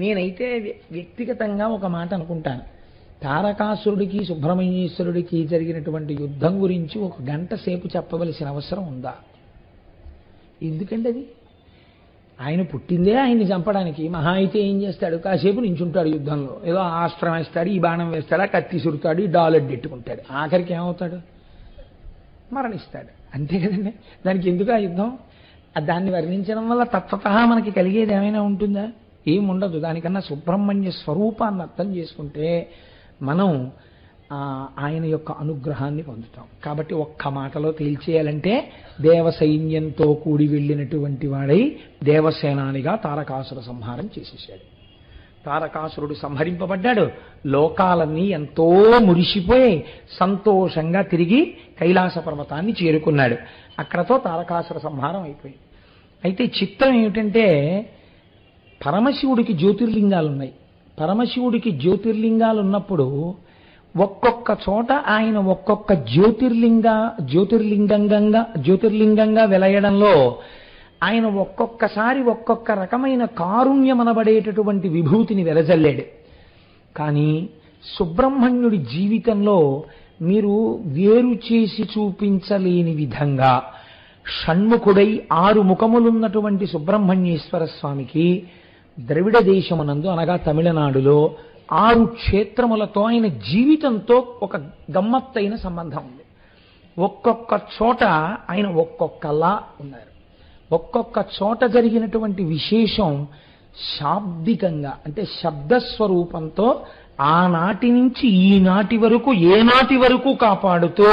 నేనైతే వ్యక్తిగతంగా ఒక మాట అనుకుంటాను. తారకాసురుడికి సుబ్రహ్మణ్యేశ్వరుడికి జరిగినటువంటి యుద్ధం గురించి ఒక గంట సేపు చెప్పవలసిన అవసరం ఉందా? ఎందుకండి అది? ఆయన పుట్టిందే ఆయన్ని చంపడానికి. మహా అయితే ఏం చేస్తాడు? కాసేపు నించుంటాడు యుద్ధంలో, ఏదో ఆస్త్రం వేస్తాడు, ఈ బాణం వేస్తాడు, కత్తి సురుతాడు, ఈ డాలెడ్డెట్టుకుంటాడు. ఆఖరికి ఏమవుతాడు? మరణిస్తాడు. అంతే కదండి. దానికి ఎందుకు ఆ యుద్ధం? దాన్ని వర్ణించడం వల్ల తత్వతః మనకి కలిగేది ఏమైనా ఉంటుందా? ఏముండదు. దానికన్నా సుబ్రహ్మణ్య స్వరూపాన్ని అర్థం చేసుకుంటే మనం ఆయన యొక్క అనుగ్రహాన్ని పొందుతాం. కాబట్టి ఒక్క మాటలో తేల్చేయాలంటే దేవసైన్యంతో కూడి వెళ్ళినటువంటి వాడై దేవసేనానిగా తారకాసుర సంహారం చేసేసాడు. తారకాసురుడు సంహరింపబడ్డాడు. లోకాలన్నీ ఎంతో మురిసిపోయి సంతోషంగా తిరిగి కైలాస పర్వతాన్ని చేరుకున్నాడు. అక్కడతో తారకాసుర సంహారం అయిపోయింది. అయితే చిత్రం ఏమిటంటే, పరమశివుడికి జ్యోతిర్లింగాలు ఉన్నాయి. పరమశివుడికి జ్యోతిర్లింగాలు ఉన్నప్పుడు ఒక్కొక్క చోట ఆయన ఒక్కొక్క జ్యోతిర్లింగంగా వెలయడంలో ఆయన ఒక్కొక్కసారి ఒక్కొక్క రకమైన కారుణ్యమనబడేటటువంటి విభూతిని వెలజల్లాడు. కానీ సుబ్రహ్మణ్యుడి జీవితంలో మీరు వేరు చేసి చూపించలేని విధంగా షణ్ముఖుడై 6 ముఖములున్నటువంటి సుబ్రహ్మణ్యేశ్వర స్వామికి ద్రవిడ దేశమునందు అనగా తమిళనాడులో 6 క్షేత్రములతో ఆయన జీవితంతో ఒక గమ్మత్తైన సంబంధం ఉంది. ఒక్కొక్క చోట ఆయన ఒక్కొక్కలా ఉన్నారు. ఒక్కొక్క చోట జరిగినటువంటి విశేషం శాబ్దికంగా, అంటే శబ్దస్వరూపంతో ఆనాటి నుంచి ఈనాటి వరకు ఏనాటి వరకు కాపాడుతూ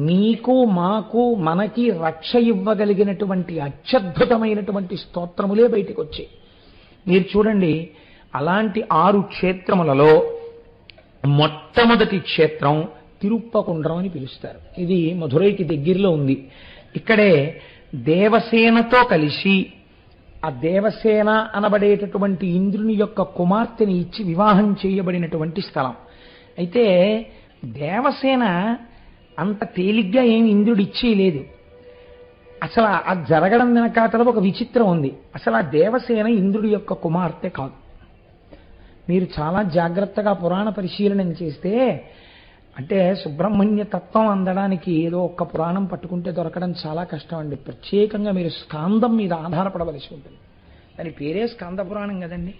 మీకు మాకు మనకి రక్ష ఇవ్వగలిగినటువంటి అత్యద్భుతమైనటువంటి స్తోత్రములే బయటికి వచ్చాయి. మీరు చూడండి, అలాంటి 6 క్షేత్రములలో మొట్టమొదటి క్షేత్రం తిరుప్పకుండ్రం అని పిలుస్తారు. ఇది మధురైకి దగ్గరలో ఉంది. ఇక్కడే దేవసేనతో కలిసి ఆ దేవసేన అనబడేటటువంటి ఇంద్రుని యొక్క కుమార్తెని ఇచ్చి వివాహం చేయబడినటువంటి స్థలం. అయితే దేవసేన అంత తేలిగ్గా ఏమి ఇంద్రుడు ఇచ్చేయలేదు. అసలు అది జరగడం వెనకాతల ఒక విచిత్రం ఉంది. అసలు ఆ దేవసేన ఇంద్రుడి యొక్క కుమార్తె కాదు. మీరు చాలా జాగ్రత్తగా పురాణ పరిశీలన చేస్తే, అంటే సుబ్రహ్మణ్య తత్వం అందడానికి ఏదో ఒక్క పురాణం పట్టుకుంటే దొరకడం చాలా కష్టం అండి. ప్రత్యేకంగా మీరు స్కాందం మీద ఆధారపడవలసి ఉంటుంది. దాని పేరే స్కాంద పురాణం కదండి.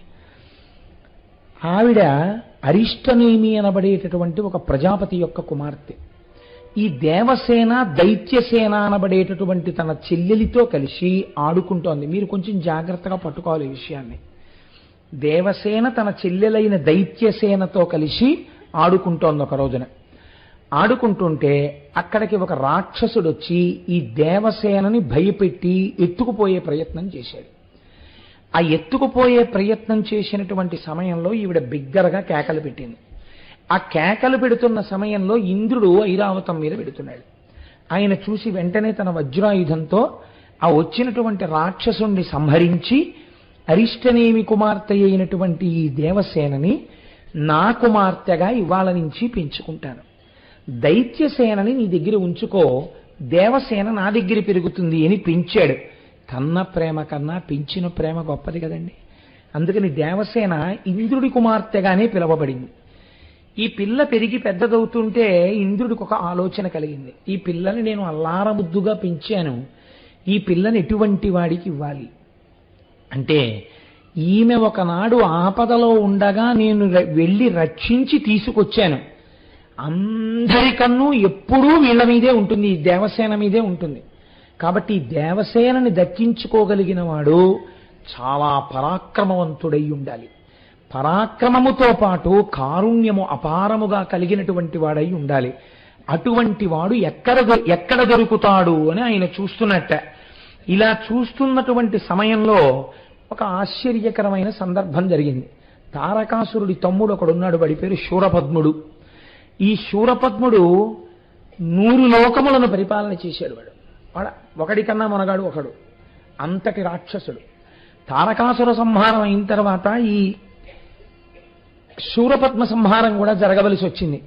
ఆవిడ అరిష్టనేమి అనబడేటటువంటి ఒక ప్రజాపతి యొక్క కుమార్తె. ఈ దేవసేన దైత్యసేన అనబడేటటువంటి తన చెల్లెలితో కలిసి ఆడుకుంటోంది. మీరు కొంచెం జాగ్రత్తగా పట్టుకోవాలి ఈ విషయాన్ని. దేవసేన తన చెల్లెలైన దైత్యసేనతో కలిసి ఆడుకుంటోంది. ఒక రోజున ఆడుకుంటుంటే అక్కడికి ఒక రాక్షసుడు వచ్చి ఈ దేవసేనని భయపెట్టి ఎత్తుకుపోయే ప్రయత్నం చేశాడు. ఆ ఎత్తుకుపోయే ప్రయత్నం చేసినటువంటి సమయంలో ఈవిడ బిగ్గరగా కేకలు పెట్టింది. ఆ కేకలు పెడుతున్న సమయంలో ఇంద్రుడు ఐరావతం మీద పెడుతున్నాడు. ఆయన చూసి వెంటనే తన వజ్రాయుధంతో ఆ వచ్చినటువంటి రాక్షసుణ్ణి సంహరించి అరిష్టనేమి కుమార్తె అయినటువంటి ఈ దేవసేనని నా కుమార్తెగా ఇవాళ నుంచి పెంచుకుంటాను. దైత్యసేనని నీ దగ్గర ఉంచుకో, దేవసేన నా దగ్గర పెరుగుతుంది అని పెంచాడు. కన్న ప్రేమ కన్నా పెంచిన ప్రేమ గొప్పది కదండి. అందుకని దేవసేన ఇంద్రుడి కుమార్తెగానే పిలువబడింది. ఈ పిల్ల పెరిగి పెద్దదవుతుంటే ఇంద్రుడికి ఒక ఆలోచన కలిగింది. ఈ పిల్లని నేను అల్లారముద్దుగా పెంచాను, ఈ పిల్లని ఎటువంటి వాడికి ఇవ్వాలి అంటే, ఈమె ఒకనాడు ఆపదలో ఉండగా నేను వెళ్ళి రక్షించి తీసుకొచ్చాను. అందరికన్నూ ఎప్పుడూ వీళ్ళ మీదే ఉంటుంది, ఈ దేవసేన మీదే ఉంటుంది. కాబట్టి ఈ దేవసేనని దక్కించుకోగలిగిన వాడు చాలా పరాక్రమవంతుడై ఉండాలి. పరాక్రమముతో పాటు కారుణ్యము అపారముగా కలిగినటువంటి వాడై ఉండాలి. అటువంటి వాడు ఎక్కడ దొరుకుతాడు అని ఆయన చూస్తున్నట్ట. ఇలా చూస్తున్నటువంటి సమయంలో ఒక ఆశ్చర్యకరమైన సందర్భం జరిగింది. తారకాసురుడి తమ్ముడు ఒకడున్నాడు, వాడి పేరు శూరపద్ముడు. ఈ శూరపద్ముడు 100 లోకములను పరిపాలన చేశాడు. వాడు ఒకడికన్నా మొనగాడు ఒకడు, అంతటి రాక్షసుడు. తారకాసుర సంహారం అయిన తర్వాత ఈ శూరపద్మ సంహారం కూడా జరగవలసి వచ్చింది.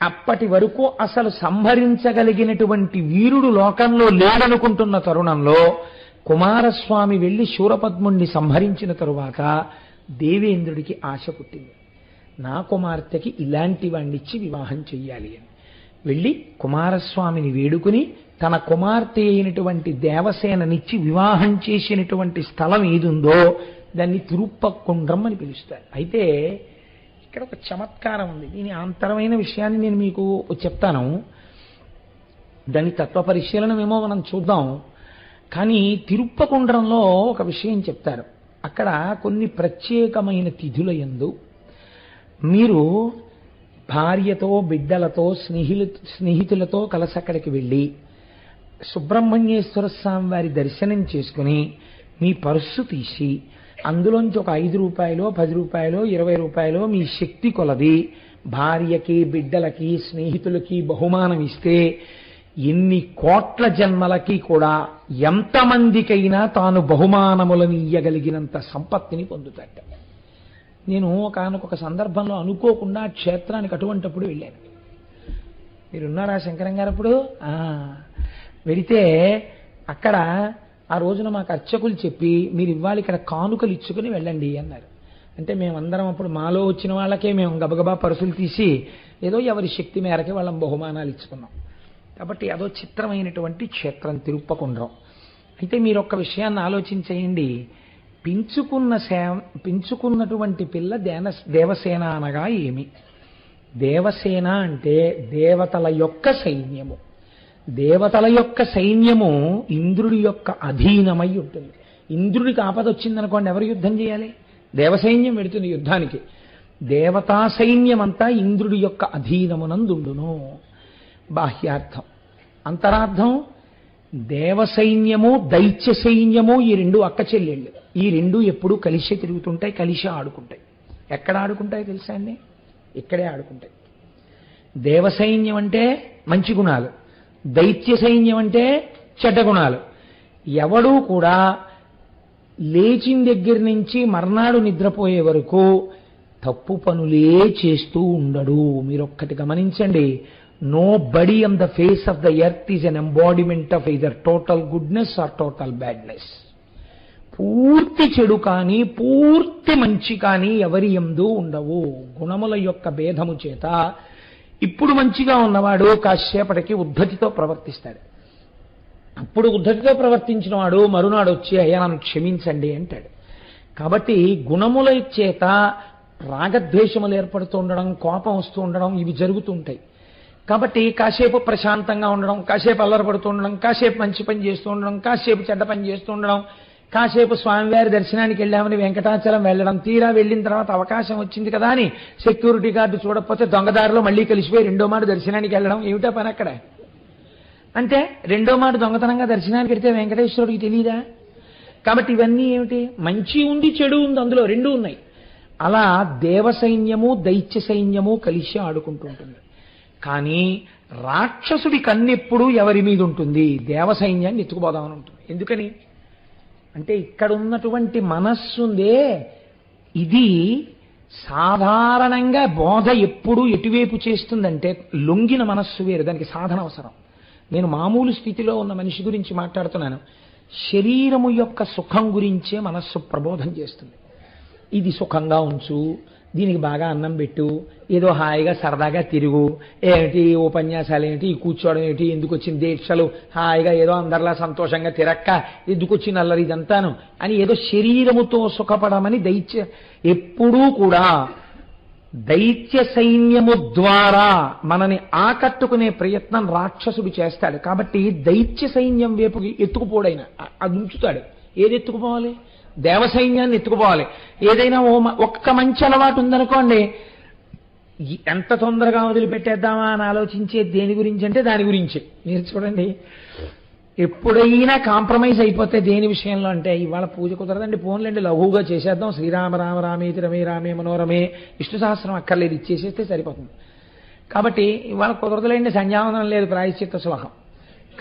అప్పటి వరకు అసలు సంహరించగలిగినటువంటి వీరుడు లోకంలో లేడనుకుంటున్న తరుణంలో కుమారస్వామి వెళ్ళి శూరపద్ముణ్ణి సంహరించిన తరువాత దేవేంద్రుడికి ఆశ పుట్టింది. నా కుమార్తెకి ఇలాంటి వాణ్ణిచ్చి వివాహం చెయ్యాలి అని వెళ్ళి కుమారస్వామిని వేడుకుని తన కుమార్తె అయినటువంటి దేవసేననిచ్చి వివాహం చేసినటువంటి స్థలం ఏదుందో దాన్ని తిరుప్పకుండ్రం అని పిలుస్తారు. అయితే ఇక్కడ ఒక చమత్కారం ఉంది. దీని ఆంతరమైన విషయాన్ని నేను మీకు చెప్తాను. దాని తత్వ పరిశీలనమేమో మనం చూద్దాం. కానీ తిరుప్పకుండ్రంలో ఒక విషయం చెప్తారు. అక్కడ కొన్ని ప్రత్యేకమైన తిథుల యందు మీరు భార్యతో బిడ్డలతో స్నేహితులతో కలిసి అక్కడికి వెళ్ళి సుబ్రహ్మణ్యేశ్వర స్వామి వారి దర్శనం చేసుకుని మీ పర్సు తీసి అందులోంచి ఒక 5 రూపాయలు 10 రూపాయలు 20 రూపాయలు మీ శక్తి కొలది భార్యకి బిడ్డలకి స్నేహితులకి బహుమానం ఇస్తే ఎన్ని కోట్ల జన్మలకి కూడా ఎంతమందికైనా తాను బహుమానములను ఇయ్యగలిగినంత సంపత్తిని పొందుతాట. నేను ఒకానొక సందర్భంలో అనుకోకుండా క్షేత్రానికి అటువంటిప్పుడు వెళ్ళాను. మీరున్నారా శంకరం గారు అప్పుడు? వెళితే అక్కడ ఆ రోజున మాకు అర్చకులు చెప్పి మీరు ఇవ్వాలి ఇక్కడ కానుకలు ఇచ్చుకుని వెళ్ళండి అన్నారు. అంటే మేమందరం అప్పుడు మాలో వచ్చిన వాళ్ళకే మేము గబగబా పరుసులు తీసి ఏదో ఎవరి శక్తి మేరకే వాళ్ళం బహుమానాలు ఇచ్చుకున్నాం. కాబట్టి అదో చిత్రమైనటువంటి క్షేత్రం తిరుప్పకుండ్రం. అయితే మీరు ఒక్క విషయాన్ని ఆలోచించేయండి. పెంచుకున్నటువంటి పిల్ల దేవసేన అనగా ఏమి? దేవసేన అంటే దేవతల యొక్క సైన్యము. దేవతల యొక్క సైన్యము ఇంద్రుడి యొక్క అధీనమై ఉంటుంది. ఇంద్రుడికి ఆపద వచ్చిందనుకోండి, ఎవరు యుద్ధం చేయాలి? దేవసైన్యం వెడుతుంది యుద్ధానికి. దేవతా సైన్యమంతా ఇంద్రుడి యొక్క అధీనమునందుండును. బాహ్యార్థం. అంతరార్థం, దేవసైన్యము దైత్య సైన్యము ఈ రెండు అక్క చెల్లెళ్ళు. ఈ రెండు ఎప్పుడూ కలిసే తిరుగుతుంటాయి, కలిసే ఆడుకుంటాయి. ఎక్కడ ఆడుకుంటాయి తెలుసా అండి? ఇక్కడే ఆడుకుంటాయి. దేవసైన్యం అంటే మంచి గుణాలు, దైత్య సైన్యం అంటే చెడ్డ గుణాలు. ఎవడూ కూడా లేచిన దగ్గర నుంచి మర్నాడు నిద్రపోయే వరకు తప్పు పనులే చేస్తూ ఉండడు. మీరొక్కటి గమనించండి. Nobody on the face of the earth is an embodiment of either total goodness or total badness. పూర్తి చెడు కానీ పూర్తి మంచి కానీ ఎవరి యందు ఉండవు. గుణముల యొక్క భేదము చేత ఇప్పుడు మంచిగా ఉన్నవాడు కాసేపటికి ఉద్ధతితో ప్రవర్తిస్తాడు. అప్పుడు ఉద్ధతితో ప్రవర్తించిన వాడు మరునాడు వచ్చి అయ్యా నన్ను క్షమించండి అంటాడు. కాబట్టి గుణముల చేత రాగద్వేషములు ఏర్పడుతూ ఉండడం, కోపం వస్తూ ఉండడం ఇవి జరుగుతూ ఉంటాయి. కాబట్టి కాసేపు ప్రశాంతంగా ఉండడం, కాసేపు అల్లరపడుతూ ఉండడం, కాసేపు మంచి పని చేస్తూ ఉండడం, కాసేపు చెడ్డ పని చేస్తూ ఉండడం, కాసేపు స్వామివారి దర్శనానికి వెళ్ళామని వెంకటాచలం వెళ్ళడం, తీరా వెళ్ళిన తర్వాత అవకాశం వచ్చింది కదా అని సెక్యూరిటీ గార్డు చూడకపోతే దొంగదారిలో మళ్ళీ కలిసిపోయి రెండో మాట దర్శనానికి వెళ్ళడం. ఏమిటా పని అక్కడ? అంటే రెండో మాట దొంగతనంగా దర్శనానికి వెళ్తే వెంకటేశ్వరుడికి తెలియదా? కాబట్టి ఇవన్నీ ఏమిటి? మంచి ఉంది, చెడు ఉంది, అందులో రెండు ఉన్నాయి. అలా దేవసైన్యము దైత్య సైన్యము కలిసి ఆడుకుంటూ ఉంటుంది. కానీ రాక్షసుడి కన్నెప్పుడు ఎవరి మీద ఉంటుంది? దేవసైన్యాన్ని ఎత్తుకుపోదామని ఉంటుంది. ఎందుకని అంటే ఇక్కడ ఉన్నటువంటి మనస్సుందే, ఇది సాధారణంగా బోధ ఎప్పుడు ఎటువైపు చేస్తుందంటే లొంగిన మనస్సు వేరు, దానికి సాధన అవసరం. నేను మామూలు స్థితిలో ఉన్న మనిషి గురించి మాట్లాడుతున్నాను. శరీరము యొక్క సుఖం గురించే మనస్సు ప్రబోధం చేస్తుంది. ఇది సుఖంగా ఉంచు, దీనికి బాగా అన్నం పెట్టు, ఏదో హాయిగా సరదాగా తిరుగు, ఏమిటి ఉపన్యాసాలు ఏమిటి, ఈ కూర్చోవడం ఏమిటి, ఎందుకు వచ్చిన దీక్షలు, హాయిగా ఏదో అందరిలా సంతోషంగా తిరక్క, ఎందుకు వచ్చిన అల్లరి ఇదంతాను అని ఏదో శరీరముతో సుఖపడమని ఎప్పుడూ కూడా దైత్య సైన్యము ద్వారా మనని ఆకట్టుకునే ప్రయత్నం రాక్షసుడు చేస్తాడు. కాబట్టి దైత్య సైన్యం వైపు ఎత్తుకుపోడైనా అది ఉంచుతాడు. ఏది ఎత్తుకుపోవాలి? దేవసైన్యాన్ని ఎత్తుకుపోవాలి. ఏదైనా ఒక్క మంచి అలవాటు ఉందనుకోండి, ఎంత తొందరగా వదిలిపెట్టేద్దామా అని ఆలోచించే దేని గురించి అంటే దాని గురించి. మీరు చూడండి, ఎప్పుడైనా కాంప్రమైజ్ అయిపోతే దేని విషయంలో అంటే ఇవాళ పూజ కుదరదండి, ఫోన్లండి లఘువుగా చేసేద్దాం, శ్రీరామ రామ రామేతి రమే రామే మనోరమే, విష్ణు సహస్రం అక్కర్లేదు, ఇచ్చేసేస్తే సరిపోతుంది. కాబట్టి ఇవాళ కుదరదులేండి, సంధ్యావందనం లేదు, ప్రాయశ్చిత్త సులభం.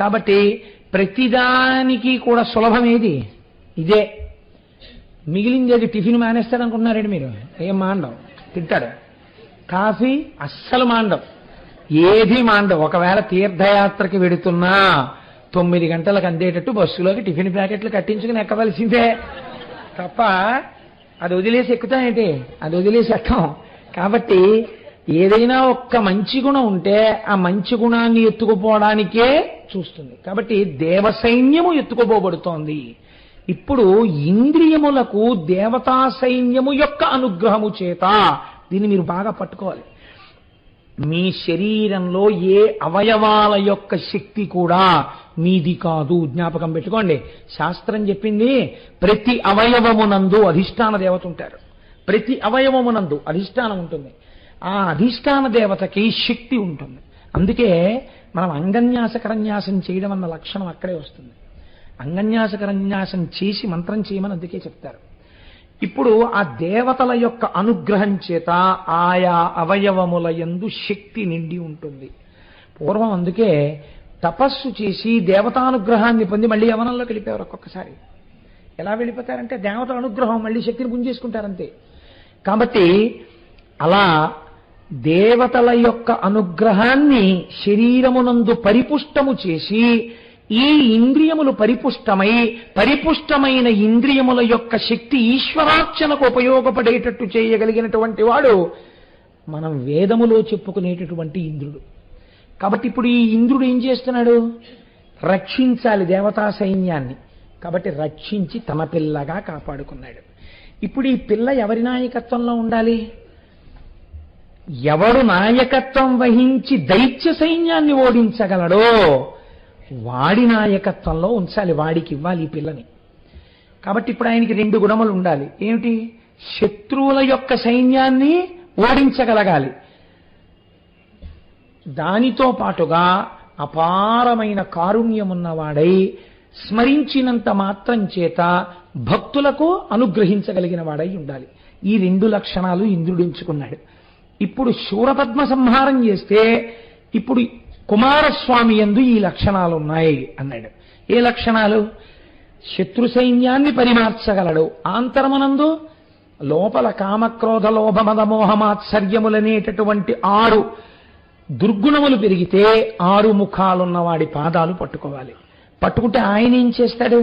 కాబట్టి ప్రతిదానికి కూడా సులభం ఏది? ఇదే. మిగిలింది అది టిఫిన్ మానేస్తాడు అనుకుంటున్నారండి మీరు? ఏం మాండవు, తింటాడు. కాఫీ అస్సలు మాండవు, ఏది మాండవు. ఒకవేళ తీర్థయాత్రకి వెడుతున్నా 9 గంటలకు అందేటట్టు బస్సులోకి టిఫిన్ ప్యాకెట్లు కట్టించుకుని ఎక్కవలసిందే తప్ప అది వదిలేసి ఎక్కుతామేంటి? అది వదిలేసి ఎక్కం. కాబట్టి ఏదైనా ఒక్క మంచి గుణం ఉంటే ఆ మంచి గుణాన్ని ఎత్తుకుపోవడానికే చూస్తుంది. కాబట్టి దేవసైన్యము ఎత్తుకుపోబడుతోంది. ఇప్పుడు ఇంద్రియములకు దేవతా సైన్యము యొక్క అనుగ్రహము చేత, దీన్ని మీరు బాగా పట్టుకోవాలి, మీ శరీరంలో ఏ అవయవాల యొక్క శక్తి కూడా మీది కాదు. జ్ఞాపకం పెట్టుకోండి. శాస్త్రం చెప్పింది ప్రతి అవయవమునందు అధిష్టాన దేవత ఉంటారు. ప్రతి అవయవమునందు అధిష్టానం ఉంటుంది. ఆ అధిష్టాన దేవతకి శక్తి ఉంటుంది. అందుకే మనం అంగన్యాసకరన్యాసం చేయడం అన్న లక్షణం అక్కడే వస్తుంది. అంగన్యాసకరన్యాసం చేసి మంత్రం చేయమని అందుకే చెప్తారు. ఇప్పుడు ఆ దేవతల యొక్క అనుగ్రహం చేత ఆయా అవయవముల యందు శక్తి నిండి ఉంటుంది. పూర్వం అందుకే తపస్సు చేసి దేవతానుగ్రహాన్ని పొంది మళ్ళీ యవనంలోకి వెళ్ళిపోయారు. ఒక్కొక్కసారి ఎలా వెళ్ళిపోతారంటే దేవత అనుగ్రహం మళ్ళీ శక్తిని గుంజేసుకుంటారంతే. కాబట్టి అలా దేవతల యొక్క అనుగ్రహాన్ని శరీరమునందు పరిపుష్టము చేసి ఈ ఇంద్రియములు పరిపుష్టమైన ఇంద్రియముల యొక్క శక్తి ఈశ్వరార్చనకు ఉపయోగపడేటట్టు చేయగలిగినటువంటి వాడు మనం వేదములో చెప్పుకునేటటువంటి ఇంద్రుడు. కాబట్టి ఇప్పుడు ఈ ఇంద్రుడు ఏం చేస్తున్నాడు? రక్షించాలి దేవతా సైన్యాన్ని. కాబట్టి రక్షించి తన పిల్లగా కాపాడుకున్నాడు. ఇప్పుడు ఈ పిల్ల ఎవరి నాయకత్వంలో ఉండాలి? ఎవడు నాయకత్వం వహించి దైత్య సైన్యాన్ని ఓడించగలడో వాడి నాయకత్వంలో ఉంచాలి, వాడికి ఇవ్వాలి ఈ పిల్లని. కాబట్టి ఇప్పుడు ఆయనకి 2 గుణములు ఉండాలి. ఏమిటి? శత్రువుల యొక్క సైన్యాన్ని ఓడించగలగాలి, దానితో పాటుగా అపారమైన కారుణ్యమున్నవాడై స్మరించినంత మాత్రం చేత భక్తులకు అనుగ్రహించగలిగిన వాడై ఉండాలి. ఈ 2 లక్షణాలు ఇంద్రుడు ఎంచుకున్నాడు. ఇప్పుడు శూరపద్మ సంహారం చేస్తే ఇప్పుడు కుమారస్వామి యందు ఈ లక్షణాలు ఉన్నాయి అన్నాడు. ఏ లక్షణాలు? శత్రు సైన్యాన్ని పరిమార్చగలడు. ఆంతరమునందు లోపల కామక్రోధ లోభ మద మోహమాత్సర్యములనేటటువంటి 6 దుర్గుణములు పెరిగితే 6 ముఖాలున్నవాడి పాదాలు పట్టుకోవాలి. పట్టుకుంటే ఆయన ఏం చేస్తాడు?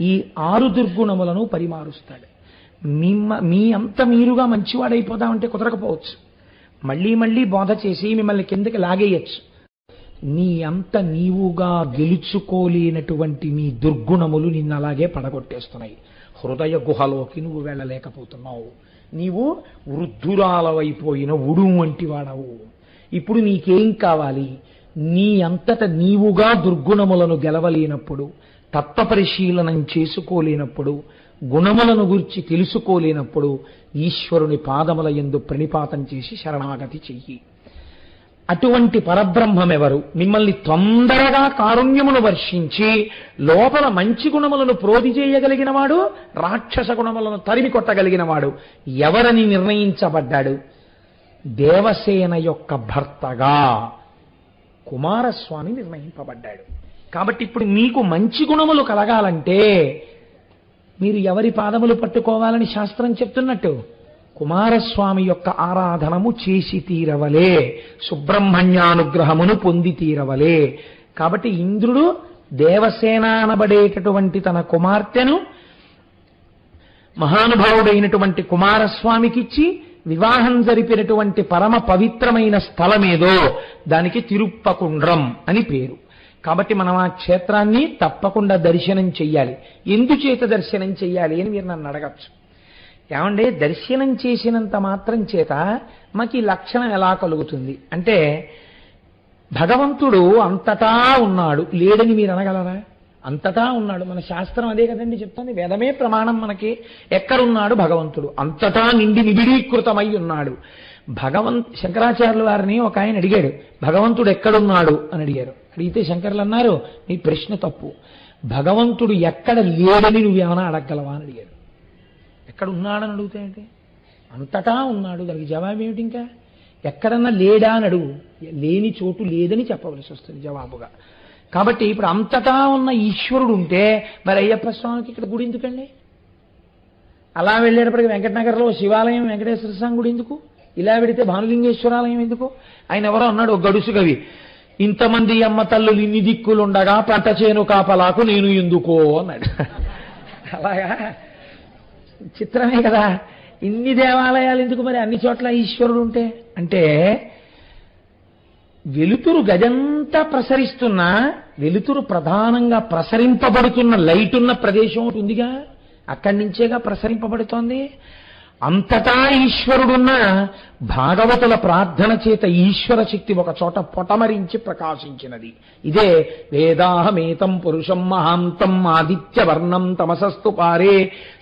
ఈ 6 దుర్గుణములను పరిమారుస్తాడు. మీ అంత మీరుగా మంచివాడైపోదామంటే కుదరకపోవచ్చు. మళ్ళీ మళ్ళీ బోధ చేసి మిమ్మల్ని కిందకి లాగేయచ్చు. నీ అంత నీవుగా గెలుచుకోలేనటువంటి నీ దుర్గుణములు నిన్ను అలాగే పడగొట్టేస్తున్నాయి. హృదయ గుహలోకి నువ్వు వెళ్ళలేకపోతున్నావు. నీవు వృద్ధురాలవైపోయిన ఉడు వంటి వాడవు. ఇప్పుడు నీకేం కావాలి? నీ అంతట నీవుగా దుర్గుణములను గెలవలేనప్పుడు, తత్వపరిశీలనం చేసుకోలేనప్పుడు, గుణములను గురించి తెలుసుకోలేనప్పుడు ఈశ్వరుని పాదముల యందు ప్రణిపాతం చేసి శరణాగతి చెయ్యి. అటువంటి పరబ్రహ్మమెవరు? మిమ్మల్ని తొందరగా కారుణ్యమును వర్షించి లోపల మంచి గుణములను ప్రోధి చేయగలిగిన వాడు, రాక్షస గుణములను తరిమి కొట్టగలిగిన వాడు ఎవరని నిర్ణయించబడ్డాడు? దేవసేన యొక్క భర్తగా కుమారస్వామి నిర్ణయింపబడ్డాడు. కాబట్టి ఇప్పుడు మీకు మంచి గుణములు కలగాలంటే మీరు ఎవరి పాదములు పట్టుకోవాలని శాస్త్రం చెప్తున్నట్టు? కుమారస్వామి యొక్క ఆరాధనము చేసి తీరవలే, సుబ్రహ్మణ్యానుగ్రహమును పొంది తీరవలే. కాబట్టి ఇంద్రుడు దేవసేన అనబడేటటువంటి తన కుమార్తెను మహానుభావుడైనటువంటి కుమారస్వామికిచ్చి వివాహం జరిపినటువంటి పరమ పవిత్రమైన స్థలమేదో దానికి తిరుప్పకుండ్రం అని పేరు. కాబట్టి మనం ఆ క్షేత్రాన్ని తప్పకుండా దర్శనం చెయ్యాలి. ఎందుచేత దర్శనం చెయ్యాలి అని మీరు నన్ను అడగచ్చు. ఏమంటే దర్శనం చేసినంత మాత్రం చేత మాకు ఈ లక్షణం ఎలా కలుగుతుంది అంటే, భగవంతుడు అంతటా ఉన్నాడు లేడని మీరు అనగలరా? అంతటా ఉన్నాడు. మన శాస్త్రం అదే కదండి చెప్తుంది. వేదమే ప్రమాణం మనకి. ఎక్కడున్నాడు భగవంతుడు? అంతటా నిండి నిబిడీకృతమై ఉన్నాడు. శంకరాచార్యుల వారిని ఒక ఆయన అడిగాడు, భగవంతుడు ఎక్కడున్నాడు అని అడిగారు. అడిగితే శంకర్లు అన్నారు, నీ ప్రశ్న తప్పు. భగవంతుడు ఎక్కడ లేడని నువ్వేమైనా అడగగలవా అని అడిగారు. ఎక్కడ ఉన్నాడని అడుగుతాయంటే అంతటా ఉన్నాడు. దానికి జవాబు ఏమిటి? ఇంకా ఎక్కడన్నా లేడా అని అడుగు. లేని చోటు లేదని చెప్పవలసి వస్తుంది జవాబుగా. కాబట్టి ఇప్పుడు అంతటా ఉన్న ఈశ్వరుడు ఉంటే మరి అయ్యప్ప స్వామికి ఇక్కడ గుడి ఎందుకండి? అలా వెళ్ళేటప్పటికి వెంకటనగర్లో శివాలయం, వెంకటేశ్వర స్వామి గుడి ఎందుకు? ఇలా వెడితే భానులింగేశ్వరాలయం ఎందుకు? ఆయన ఎవరో అన్నాడు, ఒక గడుసు కవి, ఇంతమంది అమ్మ తల్లులు ఇన్ని దిక్కులుండగా పంట చేను కాపలాకు నేను ఎందుకో అన్నాడు. అలాగా చిత్రమే కదా. ఇన్ని దేవాలయాలు ఎందుకు మరి అన్ని చోట్ల ఈశ్వరుడు ఉంటే? అంటే వెలుతురు గదంతా ప్రసరిస్తున్నా వెలుతురు ప్రధానంగా ప్రసరింపబడుతున్న లైట్ ఉన్న ప్రదేశం ఒకటి ఉందిగా, అక్కడి నుంచేగా ప్రసరింపబడుతోంది. అంతటా ఈశ్వరుడున్న భాగవతుల ప్రార్థన చేత ఈశ్వర శక్తి ఒక చోట పొటమరించి ప్రకాశించినది. ఇదే వేదాహమేతం పురుషం మహాంతం ఆదిత్యవర్ణం తమసస్తు పారే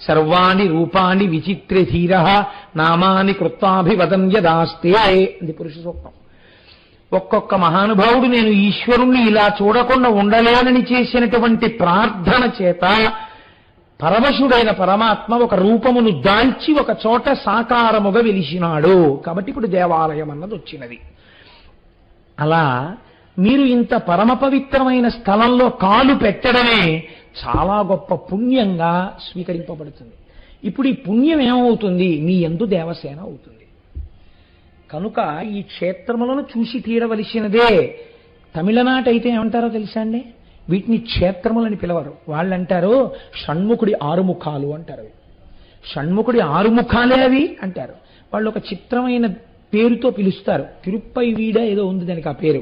సర్వాణి రూపాణి విచిత్రే ధీర నామాని కృత్వాభివదన్ యదాస్తే అది పురుష సూక్తం. ఒక్కొక్క మహానుభావుడు నేను ఈశ్వరుణ్ణి ఇలా చూడకుండా ఉండలేనని చేసినటువంటి ప్రార్థన చేత పరమశుడైన పరమాత్మ ఒక రూపమును దాల్చి ఒక చోట సాకారముగా వెలిసినాడు. కాబట్టి ఇప్పుడు దేవాలయం అన్నది వచ్చినది. అలా మీరు ఇంత పరమ పవిత్రమైన స్థలంలో కాలు పెట్టడమే చాలా గొప్ప పుణ్యంగా స్వీకరింపబడుతుంది. ఇప్పుడు ఈ పుణ్యం ఏమవుతుంది? మీ యందు దేవసేన అవుతుంది. కనుక ఈ క్షేత్రములను చూసి తీరవలసినదే. తమిళనాటైతే ఏమంటారో తెలుసా అండి? వీటిని క్షేత్రములని పిలవరు. వాళ్ళంటారు షణ్ముఖుడి ఆరుముఖాలు అంటారు. షణ్ముఖుడి ఆరుముఖాలే అవి అంటారు. వాళ్ళు ఒక చిత్రమైన పేరుతో పిలుస్తారు. తిరుప్పై వీడ ఏదో ఉంది దానికి ఆ పేరు.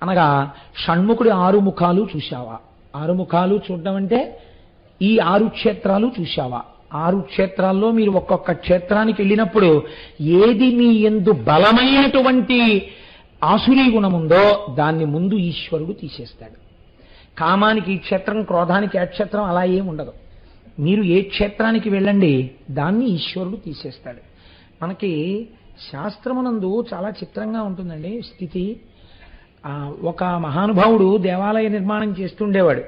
అనగా షణ్ముఖుడి ఆరుముఖాలు చూశావా? ఆరుముఖాలు చూడడం అంటే ఈ 6 క్షేత్రాలు చూశావా? 6 క్షేత్రాల్లో మీరు ఒక్కొక్క క్షేత్రానికి వెళ్ళినప్పుడు ఏది మీ యందు బలమైనటువంటి ఆసురీ గుణముందో దాన్ని ముందు ఈశ్వరుడు తీసేస్తాడు. కామానికి ఈ క్షేత్రం, క్రోధానికి ఆ క్షేత్రం, అలా ఏం ఉండదు. మీరు ఏ క్షేత్రానికి వెళ్ళండి దాన్ని ఈశ్వరుడు తీసేస్తాడు. మనకి శాస్త్రమునందు చాలా చిత్రంగా ఉంటుందండి స్థితి. ఒక మహానుభావుడు దేవాలయ నిర్మాణం చేస్తుండేవాడు.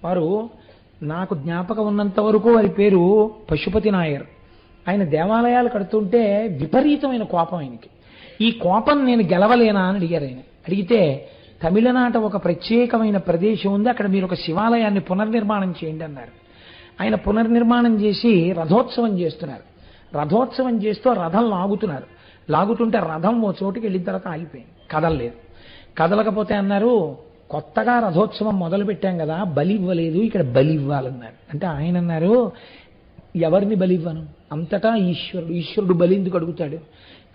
వారు నాకు జ్ఞాపకం ఉన్నంత వరకు వారి పేరు పశుపతి నాయర్. ఆయన దేవాలయాలు కడుతుంటే విపరీతమైన కోపం ఆయనకి. ఈ కోపం నేను గెలవలేనా అని అడిగారు ఆయన. అడిగితే తమిళనాట ఒక ప్రత్యేకమైన ప్రదేశం ఉంది, అక్కడ మీరు ఒక శివాలయాన్ని పునర్నిర్మాణం చేయండి అన్నారు. ఆయన పునర్నిర్మాణం చేసి రథోత్సవం చేస్తున్నారు. రథోత్సవం చేస్తూ రథం లాగుతున్నారు. లాగుతుంటే రథం ఓ చోటుకి వెళ్ళిన తర్వాత ఆగిపోయింది, కదలలేదు. కదలకపోతే అన్నారు, కొత్తగా రథోత్సవం మొదలు పెట్టాం కదా, బలి ఇవ్వలేదు, ఇక్కడ బలి ఇవ్వాలన్నారు. అంటే ఆయన అన్నారు, ఎవరిని బలి ఇవ్వను? అంతటా ఈశ్వరుడు బలి ఎందుకు అడుగుతాడు?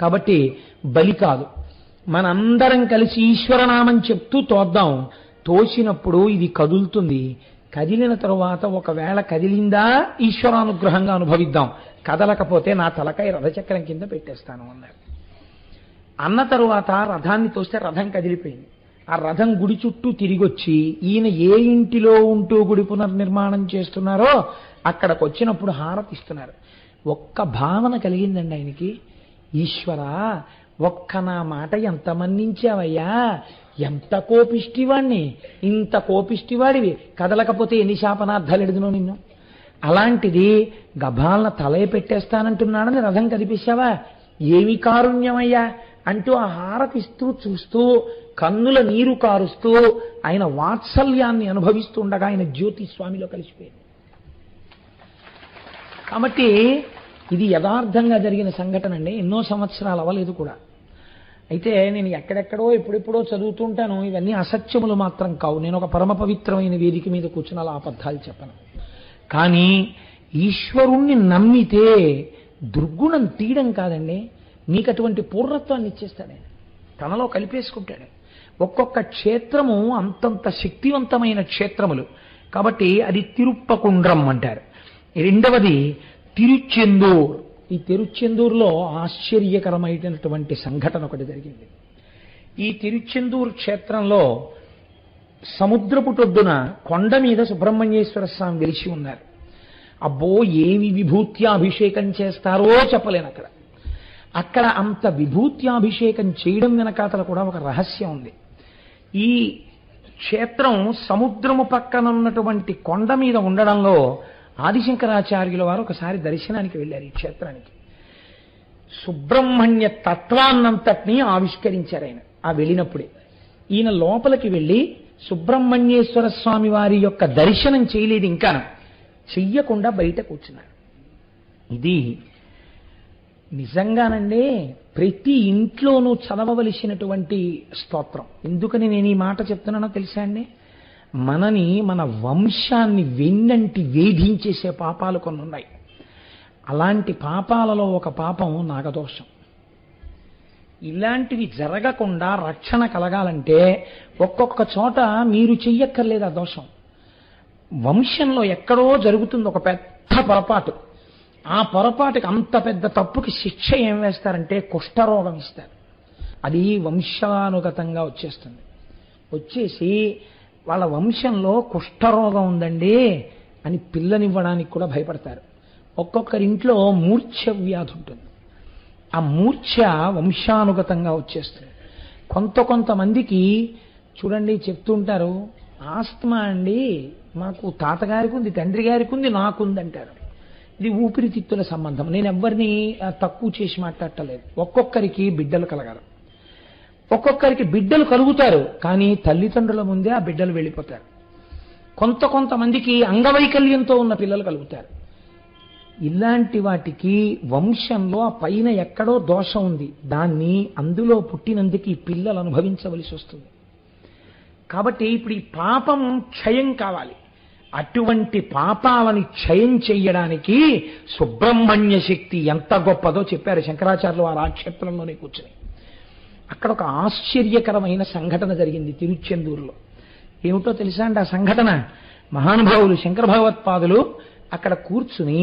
కాబట్టి బలి కాదు, మనందరం కలిసి ఈశ్వరనామం చెప్తూ తోద్దాం. తోసినప్పుడు ఇది కదులుతుంది, కదిలిన తరువాత ఒకవేళ కదిలిందా ఈశ్వరానుగ్రహంగా అనుభవిద్దాం, కదలకపోతే నా తలకాయ రథచక్రం కింద పెట్టేస్తాను అన్నారు. అన్న తరువాత రథాన్ని తోస్తే రథం కదిలిపోయింది. ఆ రథం గుడి చుట్టూ తిరిగొచ్చి ఈయన ఏ ఇంటిలో ఉంటూ గుడి పునర్నిర్మాణం చేస్తున్నారో అక్కడికి వచ్చినప్పుడు హారతిస్తున్నారు. ఒక్క భావన కలిగిందండి ఆయనకి, ఈశ్వరా ఒక్క నా మాట ఎంత మన్నించావయ్యా, ఎంత కోపిష్టివాణ్ణి, ఇంత కోపిష్టివాడివి, కదలకపోతే ఎన్ని శాపనార్థాలు ఎడుదునో నిన్ను, అలాంటిది గభాలన తలయ పెట్టేస్తానంటున్నాడని రథం కదిపేశావా, ఏమి కారుణ్యమయ్యా అంటూ ఆ హారతిస్తూ చూస్తూ కన్నుల నీరు కారుస్తూ ఆయన వాత్సల్యాన్ని అనుభవిస్తూ ఉండగా ఆయన జ్యోతి స్వామిలో కలిసిపోయింది. కాబట్టి ఇది యథార్థంగా జరిగిన సంఘటన అండి. ఎన్నో సంవత్సరాలు అవ్వలేదు కూడా. అయితే నేను ఎక్కడెక్కడో ఎప్పుడెప్పుడో చదువుతుంటాను, ఇవన్నీ అసత్యములు మాత్రం కావు. నేను ఒక పరమ పవిత్రమైన వేదిక మీద కూర్చుని అలా అబద్ధాలు చెప్పను. కానీ ఈశ్వరుణ్ణి నమ్మితే దుర్గుణం తీయడం కాదండి, నీకు అటువంటి పూర్ణత్వాన్ని ఇచ్చేస్తాడు ఆయన, తనలో కలిపేసుకుంటాడు. ఒక్కొక్క క్షేత్రము అంతంత శక్తివంతమైన క్షేత్రములు. కాబట్టి అది తిరుప్పకుండ్రం అంటారు. రెండవది తిరుచెందూర్. ఈ తిరుచెందూరులో ఆశ్చర్యకరమైనటువంటి సంఘటన ఒకటి జరిగింది. ఈ తిరుచెందూరు క్షేత్రంలో సముద్రపుటొడ్డున కొండ మీద సుబ్రహ్మణ్యేశ్వర స్వామి వెలిసి ఉన్నారు. అబ్బో ఏమి విభూత్యాభిషేకం చేస్తారో చెప్పలేను. అక్కడ అంత విభూత్యాభిషేకం చేయడం వెనకాతల కూడా ఒక రహస్యం ఉంది. ఈ క్షేత్రం సముద్రము పక్కన ఉన్నటువంటి కొండ మీద ఉండడంలో ఆదిశంకరాచార్యుల వారు ఒకసారి దర్శనానికి వెళ్ళారు ఈ క్షేత్రానికి. సుబ్రహ్మణ్య తత్వాన్నంతటినీ ఆవిష్కరించారు ఆయన ఆ వెళ్ళినప్పుడే. ఈయన లోపలికి వెళ్ళి సుబ్రహ్మణ్యేశ్వర స్వామి వారి యొక్క దర్శనం చేయలేదు, ఇంకా చెయ్యకుండా బయట కూర్చున్నారు. ఇది నిజంగానండి ప్రతి ఇంట్లోనూ చదవవలసినటువంటి స్తోత్రం. ఎందుకని నేను ఈ మాట చెప్తున్నానో తెలుసా అండి? మనని, మన వంశాన్ని వెన్నంటి వేధించేసే పాపాలు కొన్ని ఉన్నాయి. అలాంటి పాపాలలో ఒక పాపం నాగదోషం. ఇలాంటివి జరగకుండా రక్షణ కలగాలంటే ఒక్కొక్క చోట మీరు చెయ్యక్కర్లేదు ఆ దోషం. వంశంలో ఎక్కడో జరుగుతుంది ఒక పెద్ద పొరపాటు. ఆ పొరపాటుకి అంత పెద్ద తప్పుకి శిక్ష ఏం వేస్తారంటే కుష్ఠరోగం ఇస్తారు. అది వంశానుగతంగా వచ్చేస్తుంది. వచ్చేసి వాళ్ళ వంశంలో కుష్ఠరోగం ఉందండి అని పిల్లనివ్వడానికి కూడా భయపడతారు. ఒక్కొక్కరింట్లో మూర్ఛ వ్యాధి ఉంటుంది. ఆ మూర్ఛ వంశానుగతంగా వచ్చేస్తుంది. కొంతమందికి చూడండి చెప్తుంటారు, ఆస్తమా అండి మాకు తాతగారికి ఉంది, తండ్రి గారికి ఉంది, నాకుంది అంటారు. ఇది ఊపిరితిత్తుల సంబంధం. నేను ఎవరిని తక్కువ చేసి మాట్లాడటలేదు. ఒక్కొక్కరికి బిడ్డలు కలగరు, ఒక్కొక్కరికి బిడ్డలు కలుగుతారు, కానీ తల్లిదండ్రుల ముందే ఆ బిడ్డలు వెళ్ళిపోతారు. కొంతమందికి అంగవైకల్యంతో ఉన్న పిల్లలు కలుగుతారు. ఇలాంటి వాటికి వంశంలో ఆ పైన ఎక్కడో దోషం ఉంది. దాన్ని అందులో పుట్టినందుకు ఈ పిల్లలు అనుభవించవలసి వస్తుంది. కాబట్టి ఇప్పుడు ఈ పాపం క్షయం కావాలి. అటువంటి పాపాలని క్షయం చెయ్యడానికి సుబ్రహ్మణ్య శక్తి ఎంత గొప్పదో చెప్పారు శంకరాచార్యులు వారు ఆ క్షేత్రంలోనే కూర్చుని. అక్కడ ఒక ఆశ్చర్యకరమైన సంఘటన జరిగింది తిరుచెందూరులో. ఏమిటో తెలుసా అండి ఆ సంఘటన? మహానుభావులు శంకర భగవత్పాదులు అక్కడ కూర్చుని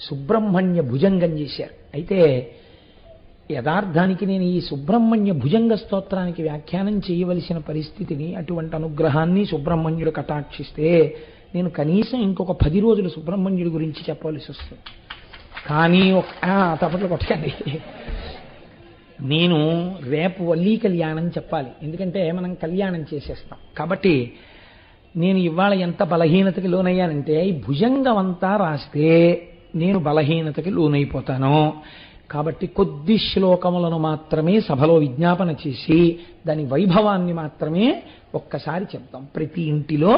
సుబ్రహ్మణ్య భుజంగం చేశారు. అయితే యథార్థానికి నేను ఈ సుబ్రహ్మణ్య భుజంగ స్తోత్రానికి వ్యాఖ్యానం చేయవలసిన పరిస్థితిని, అటువంటి అనుగ్రహాన్ని సుబ్రహ్మణ్యుడు కటాక్షిస్తే నేను కనీసం ఇంకొక 10 రోజులు సుబ్రహ్మణ్యుడి గురించి చెప్పవలసి వస్తుంది. కానీ తప్పట్లు కొట్టకండి, నేను రేపు వల్లీ కళ్యాణం చెప్పాలి. ఎందుకంటే మనం కళ్యాణం చేసేస్తాం. కాబట్టి నేను ఇవాళ ఎంత బలహీనతకి లోనయ్యానంటే ఈ భుజంగం అంతా రాస్తే నేను బలహీనతకి లోనైపోతాను. కాబట్టి కొద్ది శ్లోకములను మాత్రమే సభలో విజ్ఞాపన చేసి దాని వైభవాన్ని మాత్రమే ఒక్కసారి చెప్తాం. ప్రతి ఇంటిలో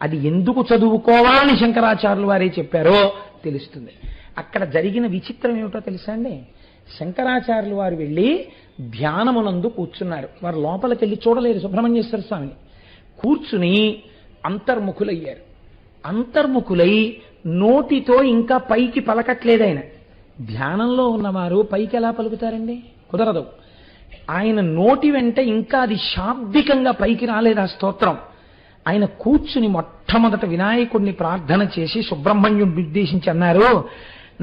అది ఎందుకు చదువుకోవాలని శంకరాచార్యులు వారే చెప్పారో తెలుస్తుంది. అక్కడ జరిగిన విచిత్రం ఏమిటో తెలుసా అండి? శంకరాచార్యులు వారు వెళ్ళి ధ్యానమునందు కూర్చున్నారు. వారు లోపలికి వెళ్ళి చూడలేరు సుబ్రహ్మణ్యేశ్వర స్వామిని. కూర్చుని అంతర్ముఖులయ్యారు. అంతర్ముఖులై నోటితో ఇంకా పైకి పలకట్లేదు ఆయన. ధ్యానంలో ఉన్నవారు పైకి ఎలా పలుకుతారండి? కుదరదు. ఆయన నోటి వెంట ఇంకా అది శాబ్దికంగా పైకి రాలేదు ఆ స్తోత్రం. ఆయన కూర్చుని మొట్టమొదట వినాయకుడిని ప్రార్థన చేసి సుబ్రహ్మణ్యుడిని ఉద్దేశించి అన్నారు,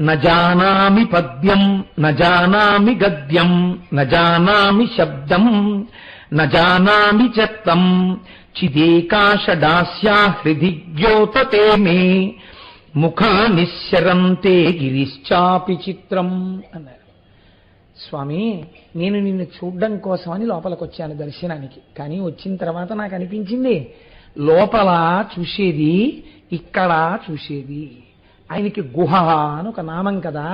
నజానామి పద్యం నజానామి గద్యం నజానామి శబ్దం నజానామి చత్తం చిదేకాశడాస్యా హృది ద్యోతతే మే ముఖా నిశ్చరంతే గిరిశ్చాపి చిత్రం అన్నారు. స్వామి, నేను నిన్ను చూడ్డం కోసమని లోపలికి వచ్చాను దర్శనానికి. కానీ వచ్చిన తర్వాత నాకు అనిపించింది లోపల చూసేది ఇక్కడ చూసేది. ఆయనకి గుహ అని ఒక నామం కదా,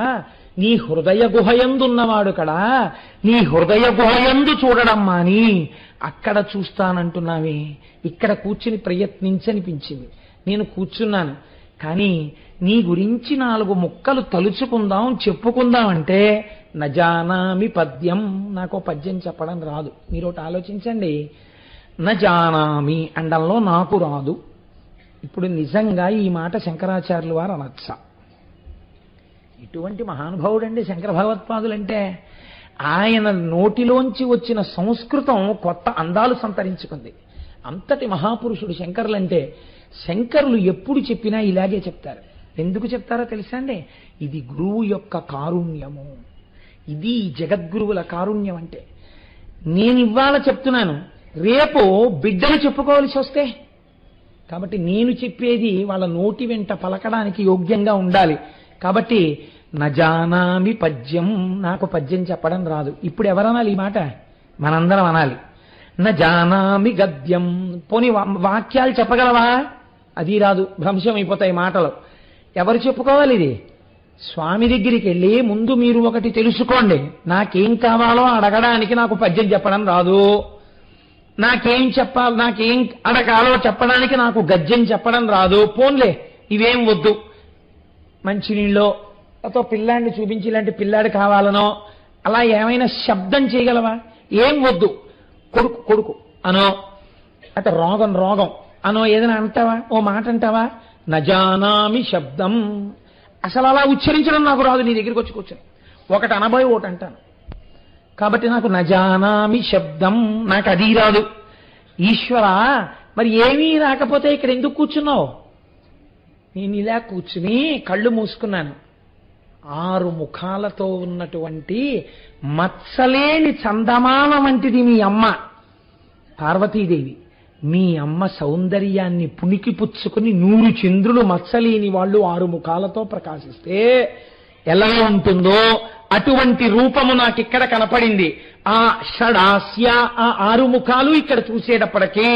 నీ హృదయ గుహయందున్నవాడు కదా, నీ హృదయ గుహయందు చూడడం మాని అక్కడ చూస్తానంటున్నావే, ఇక్కడ కూర్చుని ప్రయత్నించనిపించింది. నేను కూర్చున్నాను. కానీ నీ గురించి 4 ముక్కలు తలుచుకుందాం, చెప్పుకుందాం అంటే నజానామి పద్యం, నాకు పద్యం చెప్పడం రాదు. మీరు ఒకటి ఆలోచించండి, నజానామి అండంలో నాకు రాదు. ఇప్పుడు నిజంగా ఈ మాట శంకరాచార్యులు వారు అనొచ్చా? ఇటువంటి మహానుభావుడండి శంకర భగవత్పాదులంటే. ఆయన నోటిలోంచి వచ్చిన సంస్కృతం కొత్త అందాలు సంతరించుకుంది. అంతటి మహాపురుషుడు శంకరులంటే. శంకరులు ఎప్పుడు చెప్పినా ఇలాగే చెప్తారు. ఎందుకు చెప్తారో తెలుసా అండి? ఇది గురువు యొక్క కారుణ్యము, ఇది జగద్గురువుల కారుణ్యం. అంటే నేను ఇవాళ చెప్తున్నాను, రేపు బిడ్డలు చెప్పుకోవాల్సి వస్తే, కాబట్టి నేను చెప్పేది వాళ్ళ నోటి వెంట పలకడానికి యోగ్యంగా ఉండాలి. కాబట్టి నజానామి పద్యం, నాకు పద్యం చెప్పడం రాదు. ఇప్పుడు ఎవరనాలి ఈ మాట? మనందరం అనాలి. నజానామి గద్యం, పోనీ వాక్యాలు చెప్పగలవా? అది రాదు, భ్రంశం అయిపోతాయి మాటలు. ఎవరు చెప్పుకోవాలి ఇది? స్వామి దగ్గరికి వెళ్ళి ముందు మీరు ఒకటి తెలుసుకోండి, నాకేం కావాలో అడగడానికి నాకు పద్యం చెప్పడం రాదు, నాకేం చెప్పాలి, నాకేం అడగాలో చెప్పడానికి నాకు గద్యం చెప్పడం రాదు. పోన్లే ఇవేం వద్దు, మంచినీళ్ళో అతో పిల్లాడిని చూపించి ఇలాంటి పిల్లాడు కావాలనో అలా ఏమైనా శబ్దం చేయగలవా? ఏం వద్దు, కొడుకు కొడుకు అనో, అత రోగం రోగం అనో, ఏదైనా అంటావా? ఓ మాట అంటావా? నజానామి శబ్దం. అసలు అలా ఉచ్చరించడం నాకు రాదు. నీ దగ్గరికి వచ్చి కూర్చొని ఒకటి అనబోయి ఒకటి అంటాను. కాబట్టి నాకు నజానామి శబ్దం, నాకు అది రాదు. ఈశ్వర, మరి ఏమీ రాకపోతే ఇక్కడ ఎందుకు కూర్చున్నావు? నేను ఇలా కూర్చుని కళ్ళు మూసుకున్నాను. 6 ముఖాలతో ఉన్నటువంటి మత్సలేని చందమామ వంటిది మీ అమ్మ పార్వతీదేవి. మీ అమ్మ సౌందర్యాన్ని పుణికి పుచ్చుకుని 100 చంద్రులు మత్సలేని వాళ్ళు 6 ముఖాలతో ప్రకాశిస్తే ఎలా ఉంటుందో అటువంటి రూపము నాకు ఇక్కడ కనపడింది. ఆ షడాస్య, ఆ 6 ముఖాలు ఇక్కడ చూసేటప్పటికీ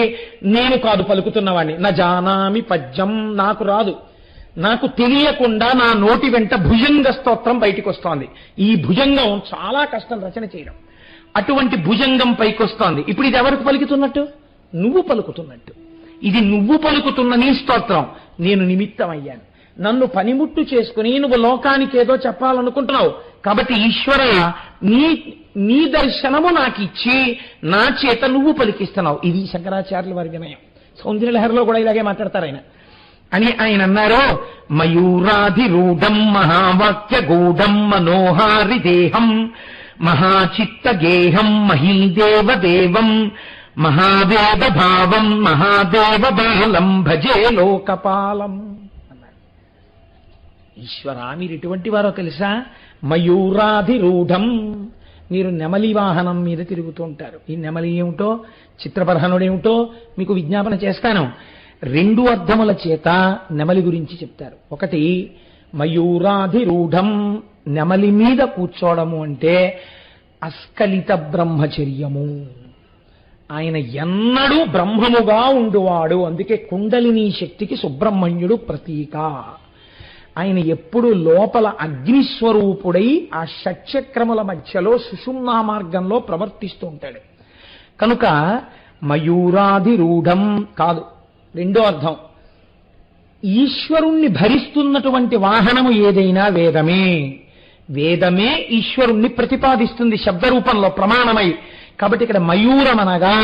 నేను కాదు పలుకుతున్నవాడిని. నజానామి పద్యం, నాకు రాదు. నాకు తెలియకుండా నా నోటి వెంట భుజంగ స్తోత్రం బయటికి వస్తోంది. ఈ భుజంగం చాలా కష్టం రచన చేయడం. అటువంటి భుజంగం పైకి వస్తోంది. ఇప్పుడు ఇది ఎవరికి పలుకుతున్నట్టు? నువ్వు పలుకుతున్నట్టు. ఇది నువ్వు పలుకుతున్న నీ స్తోత్రం. నేను నిమిత్తమయ్యాను. నన్ను పనిముట్టు చేసుకుని నువ్వు లోకానికి ఏదో చెప్పాలనుకుంటున్నావు. కాబట్టి ఈశ్వర, నీ దర్శనము నాకు ఇచ్చి నా చేత నువ్వు పలికిస్తున్నావు. ఇది శంకరాచార్యుల వారి వినయం. సౌందర్యలహరిలో కూడా ఇలాగే మాట్లాడతారు ఆయన. అని ఆయన అన్నారు, మయూరాధిరూఢం మహావాక్య గూఢం మనోహారి దేహం మహాచిత్త గేహం మహీదేవ దేవం మహావేద భావం మహాదేవ బాలం భజే లోకపాలం అన్నారు. ఈశ్వర, మీరు ఎటువంటి వారో తెలుసా? మయూరాధిరూఢం, మీరు నెమలి వాహనం మీద తిరుగుతూ ఉంటారు. ఈ నెమలి ఏమిటో, చిత్రపరహనుడేమిటో మీకు విజ్ఞాపన చేస్తాను. 2 అర్థముల చేత నెమలి గురించి చెప్తారు. ఒకటి మయూరాధిరూఢం, నెమలి మీద కూర్చోవడము అంటే అస్కలిత బ్రహ్మచర్యము. ఆయన ఎన్నడూ బ్రహ్మముగా ఉండువాడు. అందుకే కుండలిని శక్తికి సుబ్రహ్మణ్యుడు ప్రతీక. ఆయన ఎప్పుడు లోపల అగ్నిస్వరూపుడై ఆ షట్చక్రముల మధ్యలో సుషుమ్నా మార్గంలో ప్రవర్తిస్తూ ఉంటాడు. కనుక మయూరాధిరూఢం కాదు. 2వ అర్థం, ఈశ్వరుణ్ణి భరిస్తున్నటువంటి వాహనము ఏదైనా వేదమే. వేదమే ఈశ్వరుణ్ణి ప్రతిపాదిస్తుంది శబ్దరూపంలో ప్రమాణమై. కాబట్టి ఇక్కడ మయూరమనగా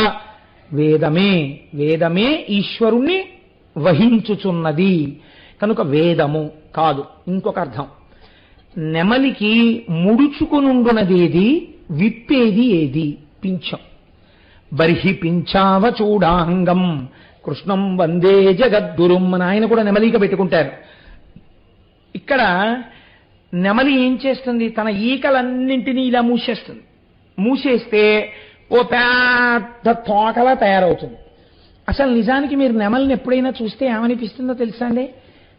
వేదమే. వేదమే ఈశ్వరుణ్ణి వహించుచున్నది కనుక వేదము కాదు. ఇంకొక అర్థం, నెమలికి ముడుచుకునుండునదేది, విప్పేది ఏది? పింఛం. బర్హి పింఛావ చూడాంగం కృష్ణం వందే జగద్గురుం అని ఆయన కూడా నెమలిక పెట్టుకుంటారు. ఇక్కడ నెమలి ఏం చేస్తుంది? తన ఈకలన్నింటినీ ఇలా మూసేస్తుంది. మూసేస్తే ఓ పెద్ద తోకలా తయారవుతుంది. అసలు నిజానికి మీరు నెమలిని ఎప్పుడైనా చూస్తే ఏమనిపిస్తుందో తెలుసా అండి?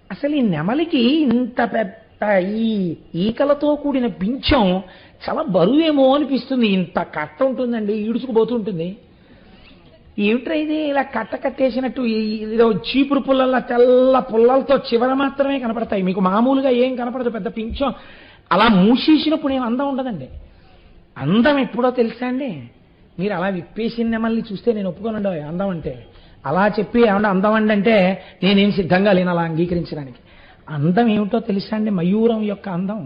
అసలు ఈ నెమలికి ఇంత పెద్ద ఈ ఈకలతో కూడిన పింఛం చాలా బరువేమో అనిపిస్తుంది. ఇంత కట్ట ఉంటుందండి, ఈడుచుకుపోతుంటుంది. ఏమిట్రా ఇది ఇలా కట్ట కట్టేసినట్టు, ఏదో చీపురు పుల్లల తెల్ల పుల్లలతో చివర మాత్రమే కనపడతాయి. మీకు మామూలుగా ఏం కనపడదు. పెద్ద పింఛం అలా మూసేసినప్పుడు ఏం అందం ఉండదండి. అందం ఎప్పుడో తెలుసా అండి? మీరు అలా విప్పేసిన నెమల్ని చూస్తే నేను ఒప్పుకోనండి అందం అంటే. అలా చెప్పి ఏమన్నా అందం అండి అంటే నేనేం సిద్ధంగా లేను అలా అంగీకరించడానికి. అందం ఏమిటో తెలుసా అండి? మయూరం యొక్క అందం.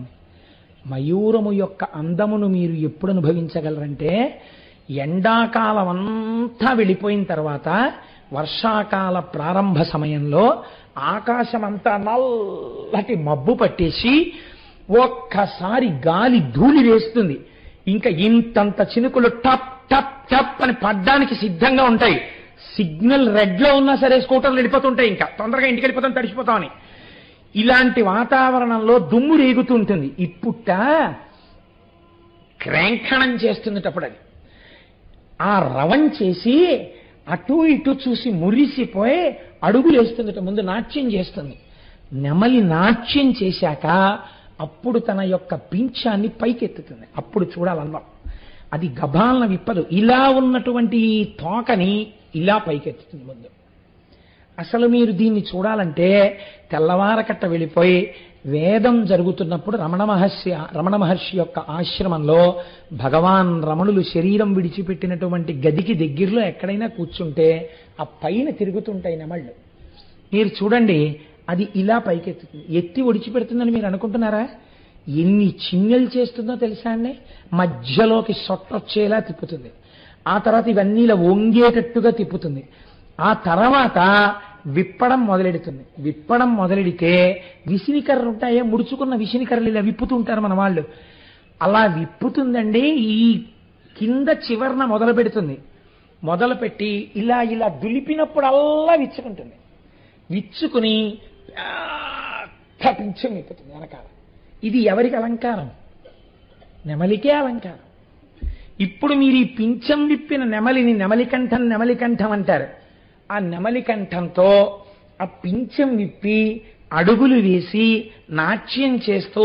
మయూరము యొక్క అందమును మీరు ఎప్పుడు అనుభవించగలరంటే, ఎండాకాలం అంతా వెళ్ళిపోయిన తర్వాత వర్షాకాల ప్రారంభ సమయంలో ఆకాశం అంతా నల్లటి మబ్బు పట్టేసి ఒక్కసారి గాలి ధూళి వేస్తుంది. ఇంకా ఇంతంత చినుకులు టప్ టప్ టప్ అని పడ్డానికి సిద్ధంగా ఉంటాయి. సిగ్నల్ రెడ్ లో ఉన్నా సరే స్కూటర్లు వెళ్ళిపోతుంటాయి. ఇంకా తొందరగా ఇంటికి వెళ్ళిపోతాం, తడిచిపోతామని. ఇలాంటి వాతావరణంలో దుమ్ము రేగుతుంటుంది. ఇప్పుట క్రేంఖణం చేస్తున్నప్పుడు అది ఆ రవం చేసి అటు ఇటు చూసి మురిసిపోయి అడుగులేస్తుందట. ముందు నాట్యం చేస్తుంది. నెమలి నాట్యం చేశాక అప్పుడు తన యొక్క పింఛాన్ని పైకెత్తుతుంది. అప్పుడు చూడాలన్నాం. అది గభాలన విప్పదు. ఇలా ఉన్నటువంటి ఈ తోకని ఇలా పైకెత్తుతుంది ముందు. అసలు మీరు దీన్ని చూడాలంటే తెల్లవారకట్ట వెళ్ళిపోయి వేదం జరుగుతున్నప్పుడు రమణ మహర్షి యొక్క ఆశ్రమంలో భగవాన్ రమణులు శరీరం విడిచిపెట్టినటువంటి గదికి దగ్గరలో ఎక్కడైనా కూర్చుంటే ఆ పైన తిరుగుతుంటాయి నెమళ్ళు. మీరు చూడండి, అది ఇలా పైకెత్తుతుంది. ఎత్తి ఒడిచిపెడుతుందని మీరు అనుకుంటున్నారా? ఎన్ని చిన్నెలు చేస్తుందో తెలుసా అండి? మధ్యలోకి సొట్టొచ్చేలా తిప్పుతుంది, ఆ తర్వాత ఇవన్నీ ఇలా వంగేటట్టుగా తిప్పుతుంది, ఆ తర్వాత విప్పడం మొదలెడుతుంది. విప్పడం మొదలెడితే విసినికర్రలు ఉంటాయే, ముడుచుకున్న విసినికర్రలు ఇలా విప్పుతుంటారు మన వాళ్ళు, అలా విప్పుతుందండి. ఈ కింద చివరన మొదలు పెడుతుంది, మొదలుపెట్టి ఇలా ఇలా దులిపినప్పుడల్లా విచ్చుకుంటుంది. విచ్చుకుని పింఛం విప్పుతుంది వెనకాల. ఇది ఎవరికి అలంకారం? నెమలికే అలంకారం. ఇప్పుడు మీరు ఈ పింఛం విప్పిన నెమలిని నెమలికంఠం నెమలికంఠం అంటారు. ఆ నెమలికంఠంతో ఆ పింఛం విప్పి అడుగులు వేసి నాట్యం చేస్తూ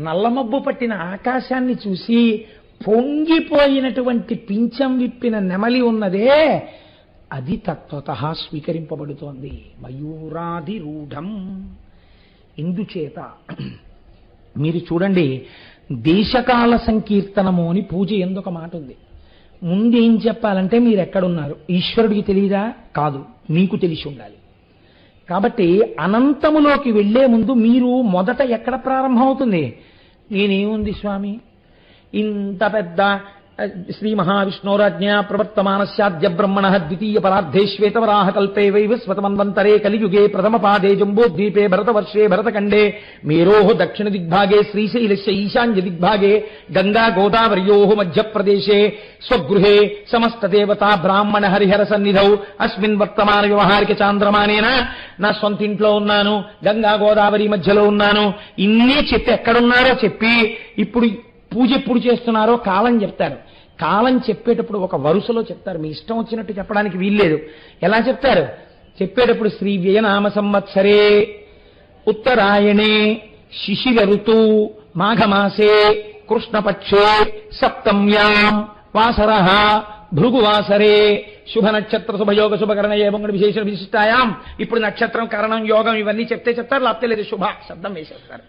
నల్లమబ్బు పట్టిన ఆకాశాన్ని చూసి పొంగిపోయినటువంటి పింఛం విప్పిన నెమలి ఉన్నదే, అది తత్వతః స్వీకరింపబడుతోంది. మయూరాధిరూఢం. ఎందుచేత మీరు చూడండి, దేశకాల సంకీర్తనము అని పూజ ఎందుకు మాట ఉంది. ముందేం చెప్పాలంటే మీరు ఎక్కడున్నారు, ఈశ్వరుడికి తెలియదా? కాదు, మీకు తెలిసి ఉండాలి. కాబట్టి అనంతములోకి వెళ్లే ముందు మీరు మొదట ఎక్కడ ప్రారంభమవుతుంది? నేనేముంది స్వామి, ఇంత పెద్ద శ్రీ మహావిష్ణోరాజ్ఞా ప్రవర్తమానస్యాద్య బ్రహ్మణ ద్వితీయ పరార్ధే శ్వేతవరాహ కల్పే వైవస్వతమన్వంతరే కలియుగే ప్రథమ పాదే జంబోద్వీపే భరతవర్షే భరతఖండే మేరోః దక్షిణ దిగ్భాగే శ్రీశైలస్య ఈశాన్య దిగ్భాగే గంగా గోదావర్యోః మధ్యప్రదేశే స్వగృహే సమస్త దేవతా బ్రాహ్మణ హరిహర సన్నిధౌ అస్మిన్ వర్తమాన వ్యవహారిక చాంద్రమానేన, నా సొంతింట్లో ఉన్నాను, గంగా గోదావరి మధ్యలో ఉన్నాను, ఇన్ని చెప్పి ఎక్కడున్నారో చెప్పి ఇప్పుడు పూజ ఎప్పుడు చేస్తున్నారో కాలం చెప్తారు. కాలం చెప్పేటప్పుడు ఒక వరుసలో చెప్తారు, మీ ఇష్టం వచ్చినట్టు చెప్పడానికి వీల్లేదు. ఎలా చెప్తారు? చెప్పేటప్పుడు శ్రీ వ్యయనామ సంవత్సరే ఉత్తరాయణే శిశిర ఋతు మాఘమాసే కృష్ణపక్షే సప్తమ్యాం వాసరః భృగువాసరే శుభ నక్షత్ర శుభయోగ శుభకరణ ఏమంగడి విశేష విశిష్టాయాం. ఇప్పుడు నక్షత్రం, కరణం, యోగం ఇవన్నీ చెప్తారు, లేకపోతే లేదు శుభ శబ్దం వేసేస్తారు.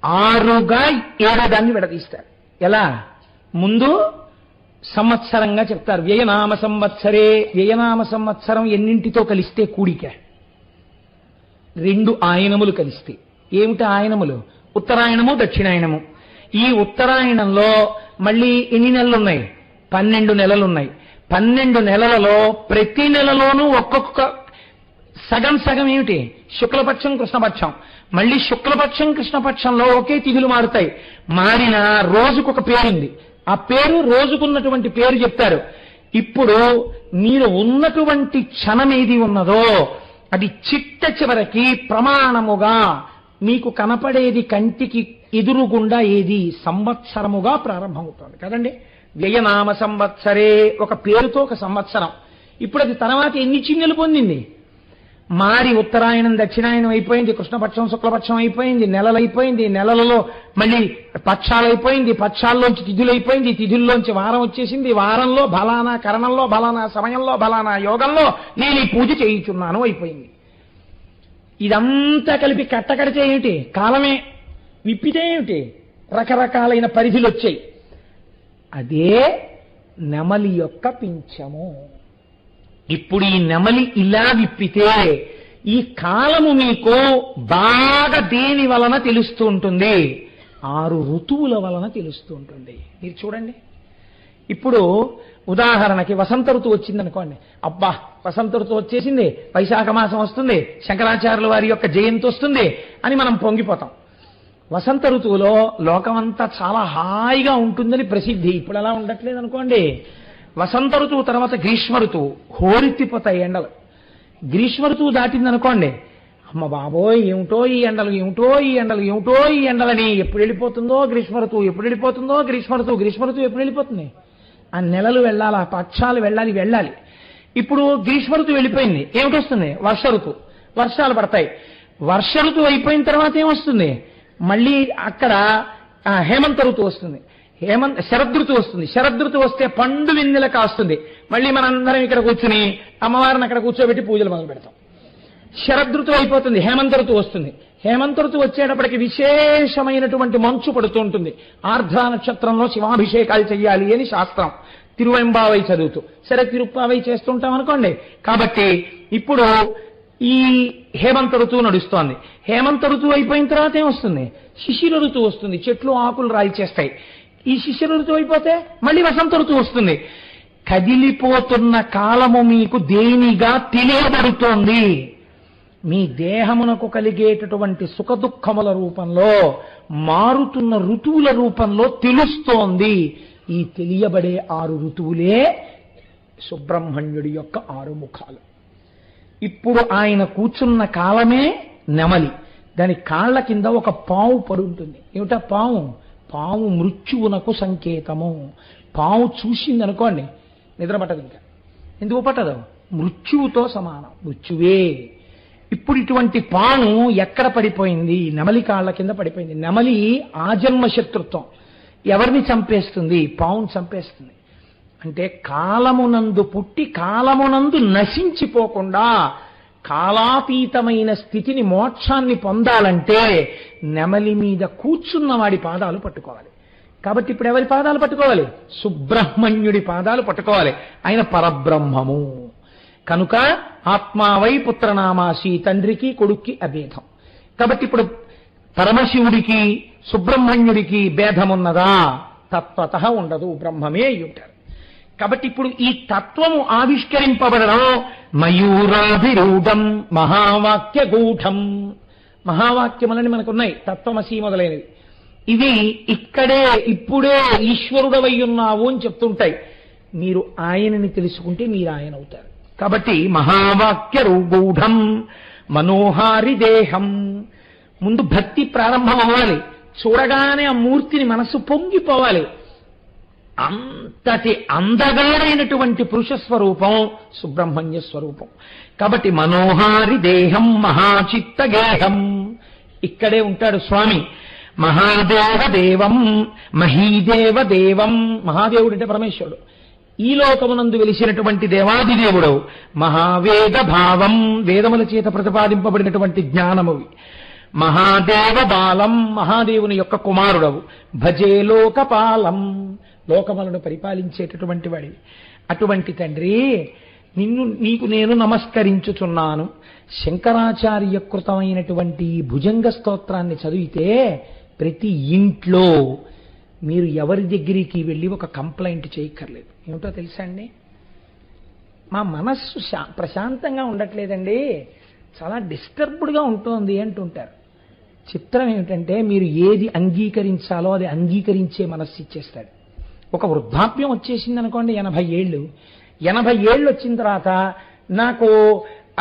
6గా 7 విడదీస్తారు. ఎలా? ముందు సంవత్సరంగా చెప్తారు. వ్యయనామ సంవత్సరే. వ్యయనామ సంవత్సరం ఎన్నింటితో కలిస్తే కూడిక? 2 ఆయనములు కలిస్తే. ఏమిటి ఆయనములు? ఉత్తరాయణము, దక్షిణాయనము. ఈ ఉత్తరాయణంలో మళ్ళీ ఎన్ని నెలలున్నాయి? 12 నెలలున్నాయి. 12 నెలలలో ప్రతి నెలలోనూ ఒక్కొక్క సగం సగం ఏమిటి? శుక్లపక్షం, కృష్ణపక్షం. మళ్ళీ శుక్లపక్షం, కృష్ణపక్షంలో ఒకే తిథులు మారుతాయి. మారిన రోజుకొక పేరుంది, ఆ పేరు రోజుకున్నటువంటి పేరు చెప్తారు. ఇప్పుడు మీరు ఉన్నటువంటి క్షణం ఏది ఉన్నదో అది చిట్ట చివరికి ప్రమాణముగా మీకు కనపడేది కంటికి ఎదురుగుండా ఏది? సంవత్సరముగా ప్రారంభమవుతోంది కదండి. వ్యయనామ సంవత్సరే ఒక పేరుతో ఒక సంవత్సరం. ఇప్పుడు అది తర్వాత ఎన్ని చిన్నెలు పొందింది? మారి ఉత్తరాయణం, దక్షిణాయనం అయిపోయింది, కృష్ణపక్షం, శుక్లపక్షం అయిపోయింది, నెలలు అయిపోయింది, నెలలలో మళ్ళీ పక్షాలు అయిపోయింది, పక్షాల్లోంచి తిథులు అయిపోయింది, తిథుల్లోంచి వారం వచ్చేసింది, వారంలో బలానా కరణంలో బలానా సమయంలో బలానా యోగంలో నేను ఈ పూజ చేయించున్నాను అయిపోయింది. ఇదంతా కలిపి కట్టకడితే ఏమిటి? కాలమే. విప్పితే ఏమిటి? రకరకాలైన పరిధులు వచ్చాయి. అదే నెమలి యొక్క పింఛము. ఇప్పుడు ఈ నెమలి ఇలా విప్పితే ఈ కాలము మీకు బాగా దేని వలన తెలుస్తూ ఉంటుంది? 6 ఋతువుల వలన తెలుస్తూ ఉంటుంది. మీరు చూడండి, ఇప్పుడు ఉదాహరణకి వసంత ఋతువు వచ్చిందనుకోండి, అబ్బా వసంత ఋతువు వచ్చేసింది, వైశాఖ మాసం వస్తుంది, శంకరాచార్యుల వారి యొక్క జయంతి వస్తుంది అని మనం పొంగిపోతాం. వసంత ఋతువులో లోకమంతా చాలా హాయిగా ఉంటుందని ప్రసిద్ధి. ఇప్పుడు అలా ఉండట్లేదు అనుకోండి. వసంత ఋతువు తర్వాత గ్రీష్మ ఋతువు, హోరెత్తిపోతాయి ఎండలు. గ్రీష్మ ఋతువు దాటిందనుకోండి, అమ్మ బాబోయ్ ఏమిటో ఈ ఎండలు, ఏమిటో ఈ ఎండలు, ఏమిటో ఈ ఎండలని. ఎప్పుడు వెళ్ళిపోతుందో గ్రీష్మ ఋతువు, ఎప్పుడు వెళ్ళిపోతుందో గ్రీష్మ ఋతువు. గ్రీష్మ ఋతువు ఎప్పుడు వెళ్ళిపోతుంది? ఆ నెలలు వెళ్ళాలి, ఆ పక్షాలు వెళ్ళాలి. ఇప్పుడు గ్రీష్మ ఋతువు వెళ్ళిపోయింది, ఏమిటి వస్తుంది? వర్ష ఋతువు. వర్షాలు పడతాయి. వర్ష ఋతువు అయిపోయిన తర్వాత ఏమొస్తుంది? మళ్ళీ అక్కడ హేమంత ఋతువు వస్తుంది, శరదృతువు వస్తుంది. శరదృతువు వస్తే పండు వెన్నెల కాస్తుంది. మళ్ళీ మనందరం ఇక్కడ కూర్చుని అమ్మవారిని అక్కడ కూర్చోబెట్టి పూజలు మొదలు పెడతాం. శరదృతువు అయిపోతుంది, హేమంత ఋతువు వస్తుంది. హేమంత ఋతువు వచ్చేటప్పటికి విశేషమైనటువంటి మంచు పడుతూ ఉంటుంది. ఆర్ద్ర నక్షత్రంలో శివాభిషేకాలు చెయ్యాలి అని శాస్త్రం. తిరువెంబావై చదువుతూ, సరే తిరుప్పావై చేస్తుంటాం అనుకోండి. కాబట్టి ఇప్పుడు ఈ హేమంత ఋతువు నడుస్తోంది. హేమంత ఋతువు అయిపోయిన తర్వాత ఏమొస్తుంది? శిశిర ఋతువు వస్తుంది. చెట్లు ఆకులు రాల్చేస్తాయి. ఈ శిశిర ఋతువు అయిపోతే మళ్ళీ వసంత ఋతువు వస్తుంది. కదిలిపోతున్న కాలము మీకు దేనిగా తెలియబడుతోంది? మీ దేహమునకు కలిగేటటువంటి సుఖదుఖముల రూపంలో, మారుతున్న ఋతువుల రూపంలో తెలుస్తోంది. ఈ తెలియబడే 6 ఋతువులే సుబ్రహ్మణ్యుడి యొక్క 6 ముఖాలు. ఇప్పుడు ఆయన కూర్చున్న కాలమే నెమలి. దాని కాళ్ల కింద ఒక పాము పడుంటుంది. ఏమిటా పాము? పాము మృత్యువునకు సంకేతము. పాము చూసింది అనుకోండి, నిద్ర పట్టదు. ఇంకా ఎందుకు పట్టదు? మృత్యువుతో సమానం, మృత్యువే. ఇప్పుడు ఇటువంటి పాము ఎక్కడ పడిపోయింది? నెమలి కాళ్ల కింద పడిపోయింది. నెమలి ఆజన్మ శత్రుత్వం. ఎవరిని చంపేస్తుంది? పావును చంపేస్తుంది. అంటే కాలమునందు పుట్టి కాలమునందు నశించిపోకుండా కాలాతీతమైన స్థితిని, మోక్షాన్ని పొందాలంటే నెమలి మీద కూర్చున్న వాడి పాదాలు పట్టుకోవాలి. కాబట్టి ఇప్పుడు ఎవరి పాదాలు పట్టుకోవాలి? సుబ్రహ్మణ్యుడి పాదాలు పట్టుకోవాలి. ఆయన పరబ్రహ్మము కనుక ఆత్మావై పుత్రనామాసి, తండ్రికి కొడుక్కి అభేదం. కాబట్టి ఇప్పుడు పరమశివుడికి సుబ్రహ్మణ్యుడికి భేదమున్నదా? తత్వతః ఉండదు, బ్రహ్మమే అయి ఉంటారు. కాబట్టి ఇప్పుడు ఈ తత్వము ఆవిష్కరింపబడడం మయూరాభిరూఢం మహావాక్య గూఢం. మహావాక్యములని మనకున్నాయి, తత్వమసి మొదలైనవి. ఇవి ఇక్కడే ఇప్పుడే ఈశ్వరుడవై ఉన్నావు అని చెప్తుంటాయి. మీరు ఆయనని తెలుసుకుంటే మీరు ఆయన అవుతారు. కాబట్టి మహావాక్య రూఢం మనోహారి దేహం. ముందు భక్తి ప్రారంభం అవ్వాలి. చూడగానే ఆ మూర్తిని మనసు పొంగిపోవాలి. అంతటి అందగాడైనటువంటి పురుష స్వరూపం సుబ్రహ్మణ్య స్వరూపం. కాబట్టి మనోహారి దేహం మహాచిత్త గేహం. ఇక్కడే ఉంటాడు స్వామి. మహాదేవ దేవం మహీదేవ దేవం. మహాదేవుడు అంటే పరమేశ్వరుడు. ఈ లోకమునందు వెలిసినటువంటి దేవాదిదేవుడవు. మహావేద భావం, వేదముల చేత ప్రతిపాదింపబడినటువంటి జ్ఞానమువి. మహాదేవ బాలం, మహాదేవుని యొక్క కుమారుడవు. భజే లోకపాలం, లోకములను పరిపాలించేటటువంటి వాడివి. అటువంటి తండ్రి నీకు నేను నమస్కరించుచున్నాను. శంకరాచార్య కృతమైనటువంటి భుజంగ స్తోత్రాన్ని చదివితే ప్రతి ఇంట్లో మీరు ఎవరి దగ్గరికి వెళ్ళి ఒక కంప్లైంట్ చేయక్కర్లేదు. ఏమిటో తెలుసా అండి? మా మనస్సు ప్రశాంతంగా ఉండట్లేదండి, చాలా డిస్టర్బ్డ్గా ఉంటుంది అంటుంటారు. చిత్రం ఏమిటంటే మీరు ఏది అంగీకరించాలో అది అంగీకరించే మనస్సు ఇచ్చేస్తాడు. ఒక వృద్ధాప్యం వచ్చేసింది అనుకోండి, 80 ఏళ్ళు. 80 ఏళ్ళు వచ్చిన తర్వాత నాకు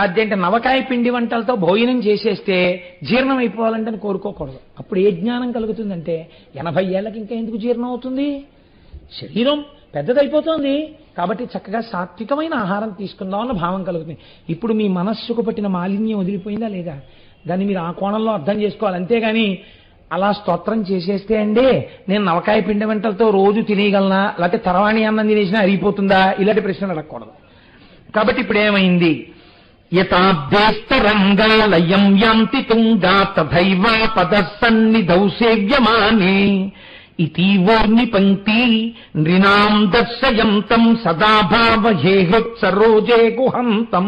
అదేంటే నవకాయ పిండి వంటలతో భోజనం చేసేస్తే జీర్ణం అయిపోవాలంటే అని కోరుకోకూడదు. అప్పుడు ఏ జ్ఞానం కలుగుతుందంటే 80 ఏళ్ళకి ఇంకా ఎందుకు జీర్ణం అవుతుంది? శరీరం పెద్దదైపోతుంది కాబట్టి చక్కగా సాత్వికమైన ఆహారం తీసుకుందామన్న భావం కలుగుతుంది. ఇప్పుడు మీ మనస్సుకు పట్టిన మాలిన్యం వదిలిపోయిందా లేదా? దాన్ని మీరు ఆ కోణంలో అర్థం చేసుకోవాలి. అంతేగాని అలా స్తోత్రం చేసేస్తే అండి నేను నవకాయ పిండి వంటలతో రోజు తినేయగలనా, లేకపోతే తరవాణి అన్నం తినేసినా అరిగిపోతుందా, ఇలాంటి ప్రశ్నలు అడగకూడదు. కాబట్టి ఇప్పుడు ఏమైంది? యథాభ్యేస్తరంగాలయం యాంతి తుంగా తథైవ పదసన్నిధౌ సేవ్యమానే ఇతీవోర్ని పంక్తి నృణాం దర్శయంతం సదా భావహేహృత్సరోజే గుహంతం.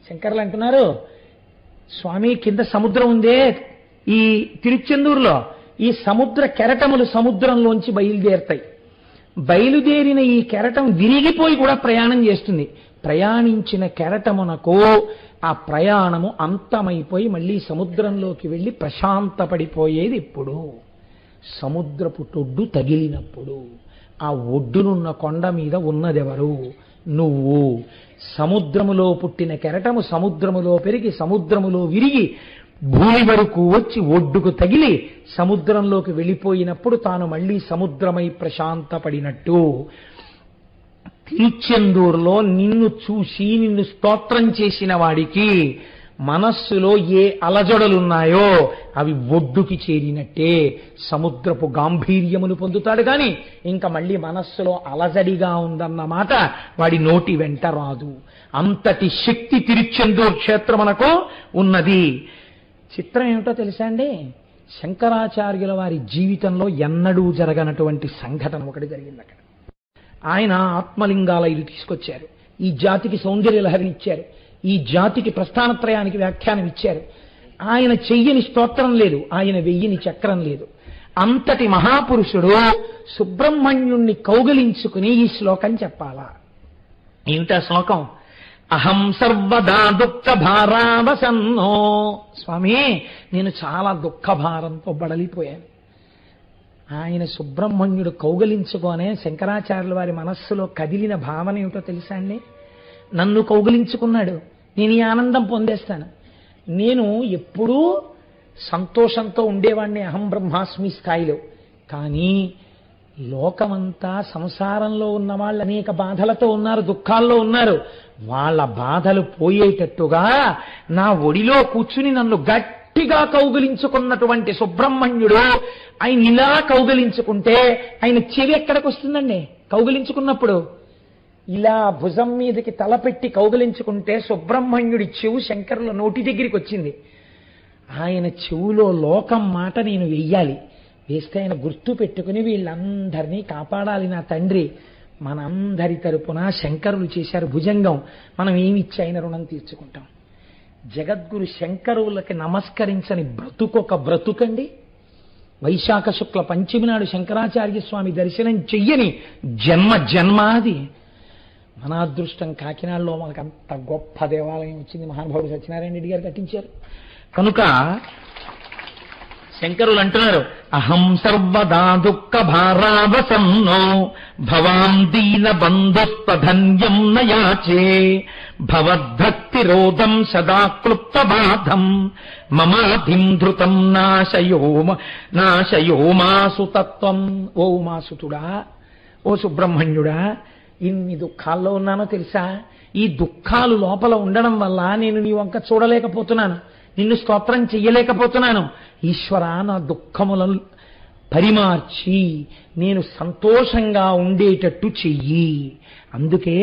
శంకర్లు అంటున్నారు, స్వామి కింద సముద్రం ఉందే ఈ తిరుచెందూరులో, ఈ సముద్ర కెరటములు సముద్రంలోంచి బయలుదేరుతాయి. బయలుదేరిన ఈ కెరటం విరిగిపోయి కూడా ప్రయాణం చేస్తుంది. ప్రయాణించిన కెరటమునకు ఆ ప్రయాణము అంతమైపోయి మళ్ళీ సముద్రంలోకి వెళ్ళి ప్రశాంతపడిపోయేది ఎప్పుడు? సముద్రపు టొడ్డు తగిలినప్పుడు. ఆ ఒడ్డునున్న కొండ మీద ఉన్నదెవరు? నువ్వు. సముద్రములో పుట్టిన కెరటము సముద్రములో పెరిగి సముద్రములో విరిగి భూమి వరకు వచ్చి ఒడ్డుకు తగిలి సముద్రంలోకి వెళ్ళిపోయినప్పుడు తాను మళ్ళీ సముద్రమై ప్రశాంతపడినట్టు తిరుచెందూరులో నిన్ను చూసి నిన్ను స్తోత్రం చేసిన వాడికి మనస్సులో ఏ అలజడులున్నాయో అవి ఒడ్డుకి చేరినట్టే సముద్రపు గాంభీర్యమును పొందుతాడు. కానీ ఇంకా మళ్ళీ మనస్సులో అలజడిగా ఉందన్నమాట వాడి నోటి వెంట రాదు. అంతటి శక్తి తిరుచెందూరు క్షేత్రమునకు ఉన్నది. చిత్రం ఏమిటో తెలుసా అండి? శంకరాచార్యుల వారి జీవితంలో ఎన్నడూ జరగనటువంటి సంఘటన ఒకటి జరిగింది అక్కడ. ఆయన ఆత్మలింగాల ఇది తీసుకొచ్చారు. ఈ జాతికి సౌందర్య లహరినిచ్చారు. ఈ జాతికి ప్రస్థానత్రయానికి వ్యాఖ్యానం ఇచ్చారు. ఆయన చెయ్యని స్తోత్రం లేదు, ఆయన వెయ్యని చక్రం లేదు. అంతటి మహాపురుషుడు సుబ్రహ్మణ్యుణ్ణి కౌగిలించుకుని ఈ శ్లోకం చెప్పాలా? ఏమిటా శ్లోకం? అహం సర్వదా దుఃఖ భారావసన్నో. స్వామి, నేను చాలా దుఃఖ భారంతో బడలిపోయాను. ఆయన సుబ్రహ్మణ్యుడు కౌగిలించుకోనే శంకరాచార్యుల వారి మనస్సులో కదిలిన భావన ఏమిటో తెలుసా అండి? నన్ను కౌగిలించుకున్నాడు, నేను ఈ ఆనందం పొందేస్తాను. నేను ఎప్పుడూ సంతోషంతో ఉండేవాడిని, అహం బ్రహ్మాస్మి స్థాయిలో. కానీ లోకమంతా, సంసారంలో ఉన్న వాళ్ళు అనేక బాధలతో ఉన్నారు, దుఃఖాల్లో ఉన్నారు. వాళ్ళ బాధలు పోయేటట్టుగా నా ఒడిలో కూర్చుని నన్ను గట్టిగా కౌగిలించుకున్నటువంటి సుబ్రహ్మణ్యుడు ఆయన ఇలా కౌగిలించుకుంటే ఆయన చెవి ఎక్కడికి వస్తుందండి? కౌగిలించుకున్నప్పుడు ఇలా భుజం మీదకి తలపెట్టి కౌగిలించుకుంటే సుబ్రహ్మణ్యుడి చెవు శంకరుల నోటి దగ్గరికి వచ్చింది. ఆయన చెవులో లోకం మాట నేను వెయ్యాలి. వేస్తే ఆయన గుర్తు పెట్టుకుని వీళ్ళందరినీ కాపాడాలి నా తండ్రి. మనందరి తరపున శంకరులు చేశారు భుజంగం. మనం ఏమిచ్చి ఆయన రుణం తీర్చుకుంటాం? జగద్గురు శంకరులకి నమస్కరించని బ్రతుకొక బ్రతుకండి. వైశాఖ శుక్ల పంచమి నాడు శంకరాచార్య స్వామి దర్శనం చెయ్యని జన్మ జన్మాది. మన అదృష్టం కాకినాడలో మనకు అంత గొప్ప దేవాలయం వచ్చింది. మహానుభావుడు సత్యనారాయణ రెడ్డి గారు కట్టించారు. కనుక శంకరులు అంటున్నారు, అహం సర్వదా దుఃఖ భారావసన్నో భవాం దీన బంధుస్తధన్యం నయాచే భవద్భక్తిరోధం సదా క్లుప్త బాధం మమాధిం ధృతం నాశయో మాసు తత్వం. ఓ ఉమాసుతుడా, ఓ సుబ్రహ్మణ్యుడా, ఇన్ని దుఃఖాల్లో ఉన్నానో తెలుసా? ఈ దుఃఖాలు లోపల ఉండడం వల్ల నేను నీ వంక చూడలేకపోతున్నాను, నిన్ను స్తోత్రం చెయ్యలేకపోతున్నాను. ఈశ్వరా, నా దుఃఖములను పరిమార్చి నేను సంతోషంగా ఉండేటట్టు చెయ్యి. అందుకే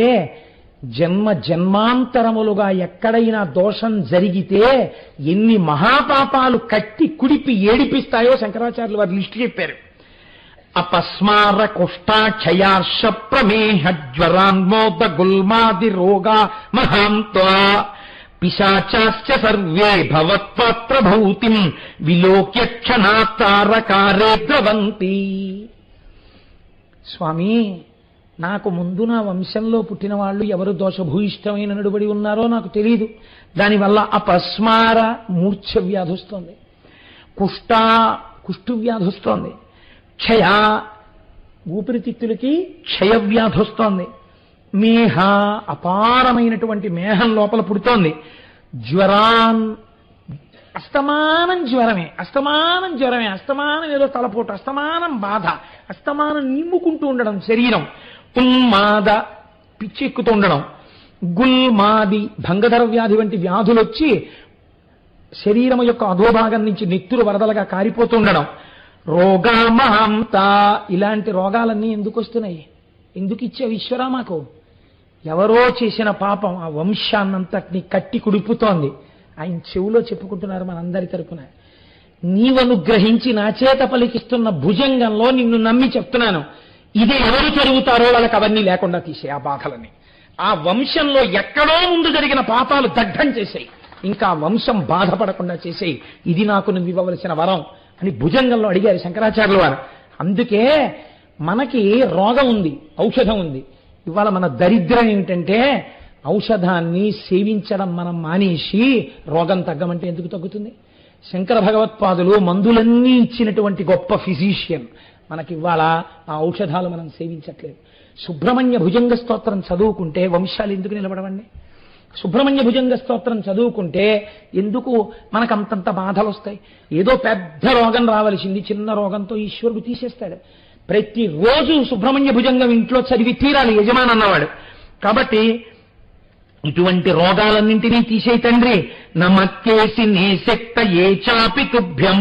జన్మ జన్మాంతరములుగా ఎక్కడైనా దోషం జరిగితే ఎన్ని మహాపాపాలు కట్టి కుడిపి ఏడిపిస్తాయో శంకరాచార్యులు వారు లిస్టు చెప్పారు. అపస్మార కుష్టాక్షయార్ష ప్రమేహ జ్వరాన్మోద గుల్మాది రోగా మహాంత్వా పిశాచాశ్చ సర్వే భవత్పాత్ర భౌతిం విలోక్య క్షణాత్తారకారే ద్రవంతి. స్వామి, నాకు ముందు నా వంశంలో పుట్టిన వాళ్ళు ఎవరు దోషభూయిష్టమైన నడుబడి ఉన్నారో నాకు తెలియదు. దానివల్ల అపస్మార మూర్ఛ వ్యాధి వస్తోంది, కుష్టు వ్యాధి వస్తోంది, క్షయ ఊపిరితిత్తులకి క్షయ వ్యాధి వస్తోంది, మేహ అపారమైనటువంటి మేహం లోపల పుడుతోంది, జ్వరాన్ అస్తమానం జ్వరమే, అస్తమానం జ్వరమే, అస్తమానం ఏదో తలపోటు, అస్తమానం బాధ, అస్తమానం నిమ్ముకుంటూ ఉండడం శరీరం, ఉన్మాద పిచ్చెక్కుతూ ఉండడం, గుల్మాది భంగధర వ్యాధి వంటి వ్యాధులు వచ్చి శరీరం యొక్క అధోభాగం నుంచి నెత్తురు వరదలుగా కారిపోతూ ఉండడం, రోగామహంత. ఇలాంటి రోగాలన్నీ ఎందుకు వస్తున్నాయి? ఎందుకు ఇచ్చావు ఈశ్వరా మాకు? ఎవరో చేసిన పాపం ఆ వంశాన్నంతటినీ కట్టి కుడిపుతోంది. ఆయన చెవులో చెప్పుకుంటున్నారు మనందరి తరపున. నీవనుగ్రహించి నా చేత పలికిస్తున్న భుజంగంలో నిన్ను నమ్మి చెప్తున్నాను, ఇది ఎవరు చదువుతారో వాళ్ళకి అవన్నీ లేకుండా తీసే ఆ బాధలని. ఆ వంశంలో ఎక్కడో ముందు జరిగిన పాపాలు దగ్ధం చేసేయి, ఇంకా వంశం బాధపడకుండా చేసేయి, ఇది నాకు నువ్వు ఇవ్వవలసిన వరం అని భుజంగంలో అడిగారు శంకరాచార్యుల వారు. అందుకే మనకి రోగం ఉంది, ఔషధం ఉంది. ఇవాళ మన దరిద్రం ఏమిటంటే ఔషధాన్ని సేవించడం మనం మానేసి రోగం తగ్గమంటే ఎందుకు తగ్గుతుంది? శంకర భగవత్పాదులు మందులన్నీ ఇచ్చినటువంటి గొప్ప ఫిజీషియన్. మనకి ఇవాళ ఆ ఔషధాలు మనం సేవించట్లేదు. సుబ్రహ్మణ్య భుజంగ స్తోత్రం చదువుకుంటే వంశాలు ఎందుకు నిలబడవండి? సుబ్రహ్మణ్య భుజంగ స్తోత్రం చదువుకుంటే ఎందుకు మనకు అంతంత బాధలు వస్తాయి? ఏదో పెద్ద రోగం రావలసింది చిన్న రోగంతో ఈశ్వరుడు తీసేస్తాడు. ప్రతిరోజు సుబ్రహ్మణ్య భుజంగం ఇంట్లో చదివి తీరాలి యజమాని అన్నవాడు. కాబట్టి ఇటువంటి రోగాలన్నింటినీ తీసే తండ్రి. నమక్కేసి నేశక్త ఏ చాపి తుభ్యం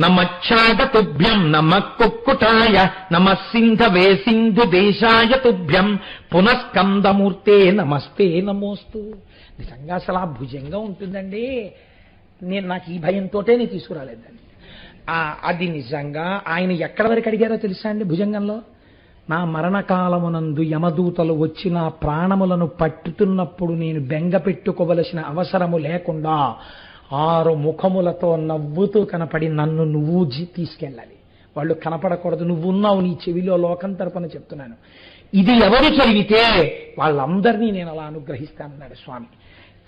నమచ్ఛాద తుభ్యం నమక్కుక్కుటాయ నమస్సింధవే సింధు దేశాయ తుభ్యం పునఃస్కందమూర్తే నమస్తే నమోస్తు. నిజంగా అసలు ఆ భుజంగం ఉంటుందండి. నాకు ఈ భయంతోటే నేను తీసుకురాలేదండి. అది నిజంగా ఆయన ఎక్కడి వరకు అడిగారో తెలుసా అండి? భుజంగంలో నా మరణకాలమునందు యమదూతలు వచ్చి నా ప్రాణములను పట్టుతున్నప్పుడు నేను బెంగ పెట్టుకోవలసిన అవసరము లేకుండా 6 ముఖములతో నవ్వుతూ కనపడి నన్ను నువ్వు తీసుకెళ్ళాలి. వాళ్ళు కనపడకూడదు, నువ్వున్నావు నీ చెవిలో, లోకం తరపున చెప్తున్నాను. ఇది ఎవరు చదివితే వాళ్ళందరినీ నేను అలా అనుగ్రహిస్తానన్నాడు స్వామి.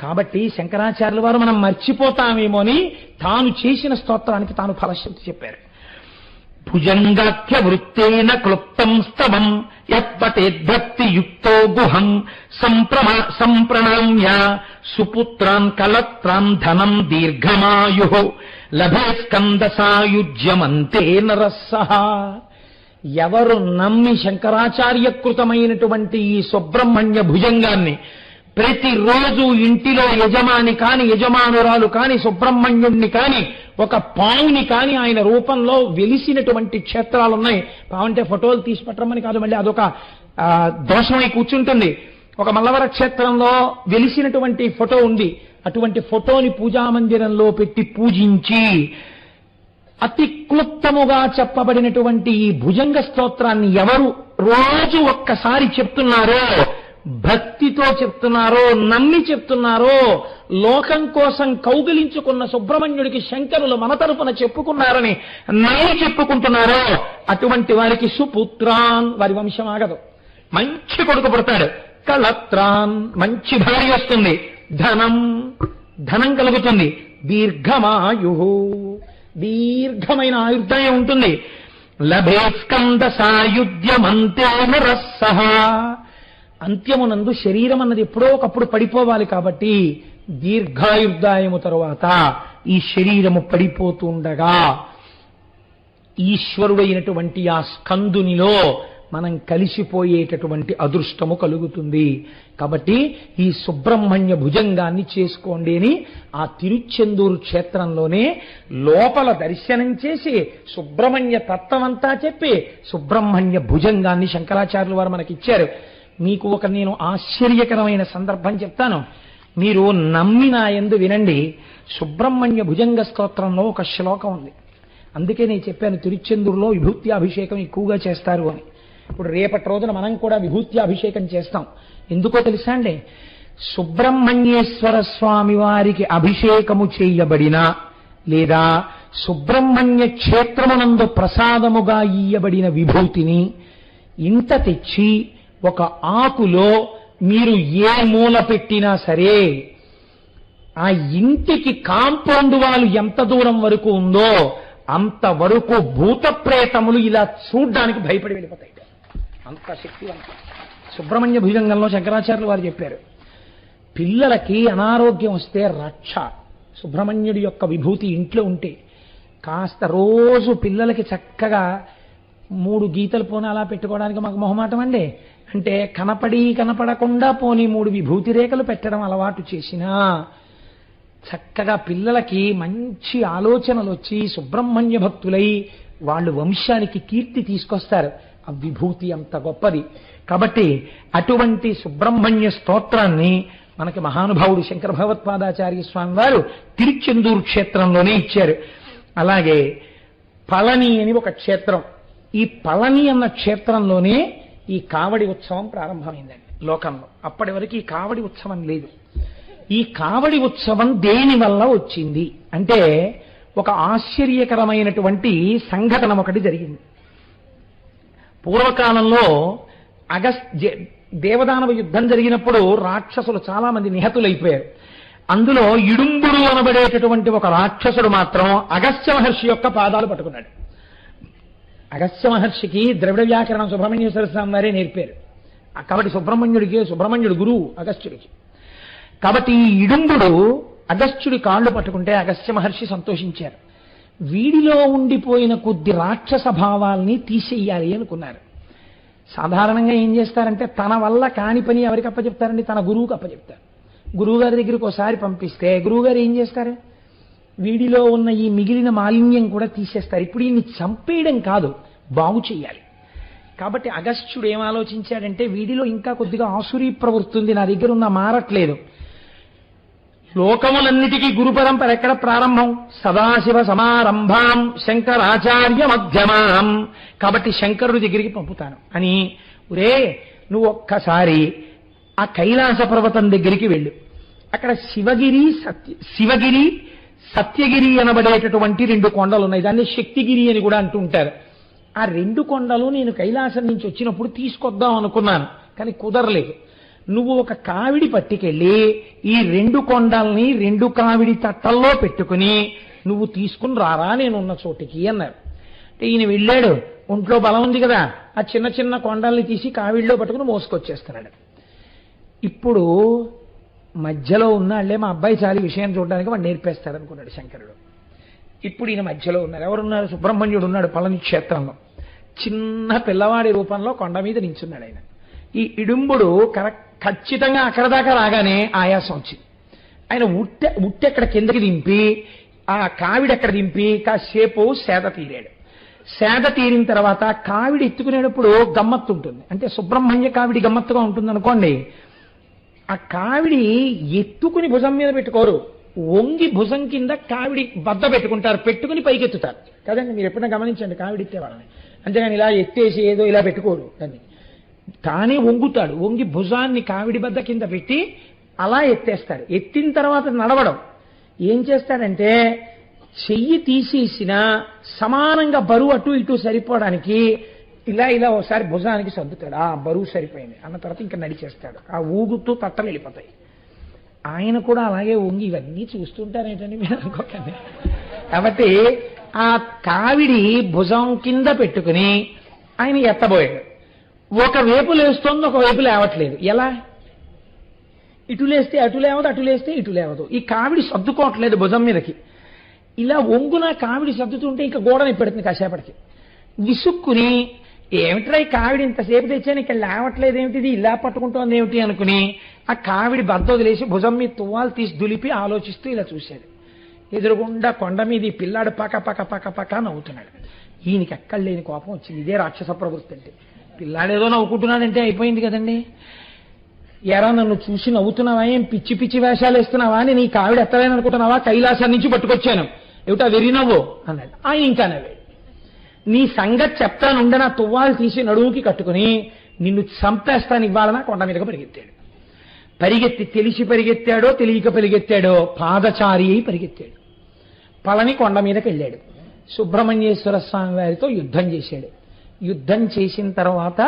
కాబట్టి శంకరాచార్యుల వారు మనం మర్చిపోతామేమో అని తాను చేసిన స్తోత్రానికి తాను ఫలశ్రుతి చెప్పారు. భుజంగాఖ్య వృత్తేన క్లుప్తం స్తవం యత్పతేద్భక్తి యుక్తో గుహం సంప్రణామ్య సుపుత్రాన్ కలత్రాన్ ధనం దీర్ఘమాయు లభే స్కంద సాయుజ్యమంతే నరస్సహ. ఎవరు నమ్మి శంకరాచార్యకృతమైనటువంటి ఈ సుబ్రహ్మణ్య భుజంగాన్ని ప్రతిరోజు ఇంటిలో యజమాని కాని యజమానురాలు కాని సుబ్రహ్మణ్యుణ్ణి కాని ఒక పావుని కాని ఆయన రూపంలో వెలిసినటువంటి క్షేత్రాలున్నాయి. పావంటే ఫోటోలు తీసి పెట్టమని కాదు, మళ్ళీ అదొక దోషమై కూర్చుంటుంది. ఒక మల్లవర క్షేత్రంలో వెలిసినటువంటి ఫోటో ఉంది. అటువంటి ఫోటోని పూజామందిరంలో పెట్టి పూజించి అతి క్లుప్తముగా చెప్పబడినటువంటి ఈ భుజంగ స్తోత్రాన్ని ఎవరు రోజు ఒక్కసారి చెప్తున్నారో, భక్తితో చెప్తున్నారో, నమ్మి చెప్తున్నారో, లోకం కోసం కౌగిలించుకున్న సుబ్రహ్మణ్యుడికి శంకరులు మన తరపున చెప్పుకున్నారని నమ్మి చెప్పుకుంటున్నారో అటువంటి వారికి సుపుత్రాన్, వారి వంశం ఆగదు, మంచి కొడుకు పుడతాడు. కళత్రాన్, మంచి భార్య వస్తుంది. ధనం కలుగుతుంది. దీర్ఘమాయు, దీర్ఘమైన ఆయుర్దాయం ఉంటుంది. లభే స్కంద సాయుధ్యమంతేన రస్సహ. అంత్యమునందు శరీరం అన్నది ఎప్పుడో ఒకప్పుడు పడిపోవాలి కాబట్టి దీర్ఘాయుర్దాయము తరువాత ఈ శరీరము పడిపోతుండగా ఈశ్వరుడైనటువంటి ఆ స్కందునిలో మనం కలిసిపోయేటటువంటి అదృష్టము కలుగుతుంది. కాబట్టి ఈ సుబ్రహ్మణ్య భుజంగాన్ని చేసుకోండి అని ఆ తిరుచెందూరు క్షేత్రంలోనే లోపల దర్శనం చేసి సుబ్రహ్మణ్య తత్వమంతా చెప్పి సుబ్రహ్మణ్య భుజంగాన్ని శంకరాచార్యుల వారు మనకిచ్చారు. మీకు నేను ఆశ్చర్యకరమైన సందర్భం చెప్తాను, మీరు నమ్మి నా యందు వినండి. సుబ్రహ్మణ్య భుజంగ స్తోత్రంలో ఒక శ్లోకం ఉంది. అందుకే నేను చెప్పాను తిరుచెందూరులో విభూత్యాభిషేకం ఎక్కువగా చేస్తారు అని. ఇప్పుడు రేపటి రోజున మనం కూడా విభూత్యాభిషేకం చేస్తాం. ఎందుకో తెలుసా అండి? సుబ్రహ్మణ్యేశ్వర స్వామి వారికి అభిషేకము చేయబడిన లేదా సుబ్రహ్మణ్య క్షేత్రమునందు ప్రసాదముగా ఇయ్యబడిన విభూతిని ఇంత తెచ్చి ఒక ఆకులో మీరు ఏ మూల పెట్టినా సరే ఆ ఇంటికి కాంపౌండ్ వాళ్ళు ఎంత దూరం వరకు ఉందో అంతవరకు భూత ప్రేతములు ఇలా చూడ్డానికి భయపడి వెళ్ళిపోతాయి. అంత శక్తివంతం. సుబ్రహ్మణ్య భుజంగంలో శంకరాచార్యులు వారు చెప్పారు, పిల్లలకి అనారోగ్యం వస్తే రక్ష సుబ్రహ్మణ్యుడి యొక్క విభూతి ఇంట్లో ఉంటే కాస్త రోజు పిల్లలకి చక్కగా 3 గీతలు పోనీ అలా పెట్టుకోవడానికి మాకు మొహమాటం అండి. అంటే కనపడకుండా పోనీ 3 విభూతి రేఖలు పెట్టడం అలవాటు చేసినా చక్కగా పిల్లలకి మంచి ఆలోచనలు వచ్చి సుబ్రహ్మణ్య భక్తులై వాళ్ళు వంశానికి కీర్తి తీసుకొస్తారు. ఆ విభూతి అంత గొప్పది. కాబట్టి అటువంటి సుబ్రహ్మణ్య స్తోత్రాన్ని మనకి మహానుభావుడు శంకర భగవత్పాదాచార్య స్వామి వారు తిరుచెందూరు క్షేత్రంలోనే ఇచ్చారు. అలాగే పళని అని ఒక క్షేత్రం, ఈ పళని అన్న క్షేత్రంలోనే ఈ కావడి ఉత్సవం ప్రారంభమైందండి లోకంలో. అప్పటి వరకు ఈ కావడి ఉత్సవం లేదు. ఈ కావడి ఉత్సవం దేని వల్ల వచ్చింది అంటే ఒక ఆశ్చర్యకరమైనటువంటి సంఘటన ఒకటి జరిగింది. పూర్వకాలంలో దేవదానవ యుద్ధం జరిగినప్పుడు రాక్షసులు చాలా మంది నిహతులైపోయారు. అందులో ఇడుంబుడు అనబడేటటువంటి ఒక రాక్షసుడు మాత్రం అగస్త్య మహర్షి యొక్క పాదాలు పట్టుకున్నాడు. అగస్త్య మహర్షికి ద్రవిడ వ్యాకరణం సుబ్రహ్మణ్యేశ్వర స్వామి వారే నేర్పారు. కాబట్టి సుబ్రహ్మణ్యుడు గురువు అగస్త్యుడికి. కాబట్టి ఈ ఇడుంబుడు అగస్త్యుడి కాళ్ళు పట్టుకుంటే అగస్త్య మహర్షి సంతోషించారు. వీడిలో ఉండిపోయిన కొద్ది రాక్షస భావాల్ని తీసేయాలి అనుకున్నారు. సాధారణంగా ఏం చేస్తారంటే తన వల్ల కాని పని ఎవరికి అప్పచెప్తారండి? తన గురువుకి అప్పచెప్తారు. గురువుగారి దగ్గరికి ఒకసారి పంపిస్తే గురువుగారు ఏం చేస్తారు? వీడిలో ఉన్న ఈ మిగిలిన మాలిన్యం కూడా తీసేస్తారు. ఇప్పుడు ఈయన్ని చంపేయడం కాదు, బాగు చేయాలి. కాబట్టి అగస్త్యుడు ఏం ఆలోచించాడంటే వీడిలో ఇంకా కొద్దిగా ఆసురీ ప్రవృత్తి ఉంది, నా దగ్గర ఉన్న మారట్లేదు, లోకములన్నిటికీ గురు పరంపర ఎక్కడ ప్రారంభం? సదాశివ సమారంభాం శంకరాచార్య మధ్యమాం. కాబట్టి శంకరుడి దగ్గరికి పంపుతాను అని, ఒరే నువ్వు ఒక్కసారి ఆ కైలాస పర్వతం దగ్గరికి వెళ్ళు. అక్కడ శివగిరి సత్యగిరి అనబడేటటువంటి 2 కొండలు ఉన్నాయి. దాన్ని శక్తిగిరి అని కూడా అంటూ ఉంటారు. ఆ 2 కొండలు నేను కైలాసం నుంచి వచ్చినప్పుడు తీసుకొద్దాం అనుకున్నాను, కానీ కుదరలేదు. నువ్వు ఒక కావిడి పట్టుకెళ్ళి ఈ 2 కొండల్ని 2 కావిడి తట్టల్లో పెట్టుకుని నువ్వు తీసుకుని రారా నేనున్న చోటికి అన్నారు. అంటే ఈయన వెళ్ళాడు, ఒంట్లో బలం ఉంది కదా, ఆ చిన్న చిన్న కొండల్ని తీసి కావిడిలో పట్టుకుని మోసుకొచ్చేస్తున్నాడు. ఇప్పుడు మధ్యలో ఉన్నాళ్లే, మా అబ్బాయి చాలి విషయం చూడడానికి వాడు నేర్పేస్తాడు అనుకున్నాడు శంకరుడు. ఇప్పుడు ఈయన మధ్యలో ఉన్నారు. ఎవరున్నారు? సుబ్రహ్మణ్యుడు ఉన్నాడు పళని క్షేత్రంలో. చిన్న పిల్లవాడి రూపంలో కొండ మీద నించున్నాడు ఆయన. ఈ ఇడుంబుడు ఖచ్చితంగా అక్కడ దాకా రాగానే ఆయాసం వచ్చింది. ఆయన ఉట్టెక్కడ కిందకి దింపి ఆ కావిడెక్కడ దింపి కాసేపు సేద తీరాడు. సేద తీరిన తర్వాత కావిడి ఎత్తుకునేటప్పుడు గమ్మత్తు ఉంటుంది. అంటే సుబ్రహ్మణ్య కావిడి గమ్మత్తుగా ఉంటుంది అనుకోండి. ఆ కావిడి ఎత్తుకుని భుజం మీద పెట్టుకోరు, వంగి భుజం కింద కావిడి బద్ద పెట్టుకుంటారు, పెట్టుకుని పైకెత్తుతారు కదండి. మీరు ఎప్పుడైనా గమనించండి కావిడి ఎత్తే వాళ్ళని. అంతేగాని ఇలా ఎత్తేసి ఏదో ఇలా పెట్టుకోరు దాన్ని. తానే వంగుతాడు, వంగి భుజాన్ని కావిడి బద్ద కింద పెట్టి అలా ఎత్తేస్తాడు. ఎత్తిన తర్వాత నడవడం ఏం చేస్తాడంటే చెయ్యి తీసేసిన సమానంగా బరువు అటు ఇటు సరిపోవడానికి ఇలా ఇలా ఒకసారి భుజానికి సర్దుతాడు. ఆ బరువు సరిపోయింది అన్న తర్వాత ఇంకా నడిచేస్తాడు. ఆ ఊగుతూ తట్టలు వెళ్ళిపోతాయి. ఆయన కూడా అలాగే వంగి ఇవన్నీ చూస్తుంటారేంటని మీరు అనుకోకండి. కాబట్టి ఆ కావిడి భుజం కింద పెట్టుకుని ఆయన ఎత్తబోయాడు. ఒకవైపు లేస్తోంది, ఒకవైపు లేవట్లేదు. ఎలా? ఇటు లేస్తే అటు లేవదు, అటు లేస్తే ఇటు లేవదు. ఈ కావిడి సర్దుకోవట్లేదు భుజం మీదకి. ఇలా వంగున కావిడి సర్దుతుంటే ఇంకా గోడని పెడుతుంది. కాసేపటికి విసుక్కుని ఏమిట్రా ఈ కావిడి ఇంతసేపు తెచ్చాను ఇక్కడ లేవట్లేదు ఏమిటిది, ఇలా పట్టుకుంటోంది ఏమిటి అనుకుని ఆ కావిడి బద్ద వదిలేసి భుజం మీద తువ్వాలు తీసి దులిపి ఆలోచిస్తూ ఇలా చూశాడు. ఎదురుగుండా కొండ మీద ఈ పిల్లాడు పక్క పక్క పక్క పక్క నవ్వుతున్నాడు. ఈయనకి ఎక్కడ లేని కోపం వచ్చింది. ఇదే రాక్షస ప్రవృత్తి అంటే. పిల్లాడేదో నవ్వుకుంటున్నాడంటే అయిపోయింది కదండి. ఎరా నన్ను చూసి నవ్వుతున్నావా, ఏం పిచ్చి పిచ్చి వేషాలు వేస్తున్నావా, నేను ఈ కావిడ ఎత్తలేని అనుకుంటున్నావా, కైలాసం నుంచి పట్టుకొచ్చాను ఏమిటా వెర్రి నవ్వు అన్నాడు. ఆయన ఇంకా నవ్వాడు. నీ సంగతి చెప్తానుండే నా తువ్వాలు తీసి నడువుకి కట్టుకుని నిన్ను చంపేస్తాను ఇవ్వాలన్నా కొండ మీదకి పరిగెత్తాడు. పరిగెత్తి తెలిసి పరిగెత్తాడో తెలియక పరిగెత్తాడో పాదచారి అయి పరిగెత్తాడు. పళని కొండ మీదకి వెళ్ళాడు. సుబ్రహ్మణ్యేశ్వర స్వామి వారితో యుద్ధం చేశాడు. యుద్ధం చేసిన తర్వాత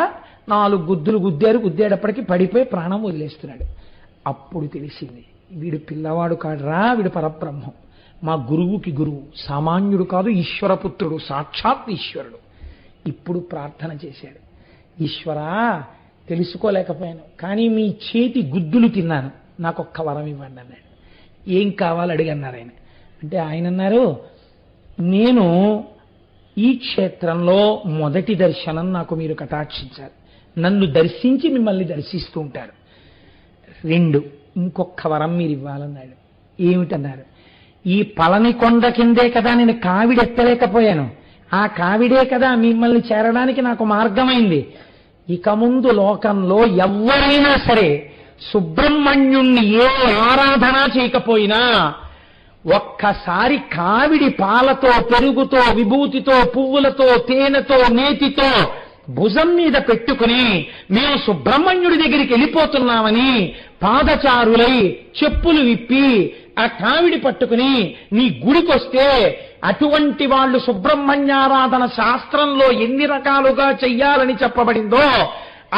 4 గుద్దులు గుద్దేటప్పటికి పడిపోయి ప్రాణం వదిలేస్తున్నాడు. అప్పుడు తెలిసింది వీడు పిల్లవాడు కాడురా, వీడు పరబ్రహ్మం, మా గురువుకి గురువు, సామాన్యుడు కాదు, ఈశ్వరపుత్రుడు, సాక్షాత్ ఈశ్వరుడు. ఇప్పుడు ప్రార్థన చేశాడు. ఈశ్వరా తెలుసుకోలేకపోయాను, కానీ మీ చేతి గుద్దులు తిన్నాను, నాకొక్క వరం ఇవ్వండి అన్నాడు. ఏం కావాలి అడిగన్నారు ఆయన. అంటే ఆయన అన్నారు, నేను ఈ క్షేత్రంలో మొదటి దర్శనం నాకు మీరు కటాక్షించాలి, నన్ను దర్శించి మిమ్మల్ని దర్శిస్తూ ఉంటారు. 2 ఇంకొక వరం మీరు ఇవ్వాలన్నాడు. ఏమిటన్నారు? ఈ పళని కొండ కిందే కదా నేను కావిడి ఎత్తలేకపోయాను, ఆ కావిడే కదా మిమ్మల్ని చేరడానికి నాకు మార్గమైంది. ఇక ముందు లోకంలో ఎవరైనా సరే సుబ్రహ్మణ్యుణ్ణి ఏ ఆరాధన చేయకపోయినా ఒక్కసారి కావిడి పాలతో, పెరుగుతో, విభూతితో, పువ్వులతో, తేనెతో, నేతితో భుజం మీద పెట్టుకుని మేము సుబ్రహ్మణ్యుడి దగ్గరికి వెళ్ళిపోతున్నామని పాదచారులై చెప్పులు విప్పి ఆ కావిడి పట్టుకుని నీ గుడికొస్తే అటువంటి వాళ్ళు సుబ్రహ్మణ్యారాధన శాస్త్రంలో ఎన్ని రకాలుగా చెయ్యాలని చెప్పబడిందో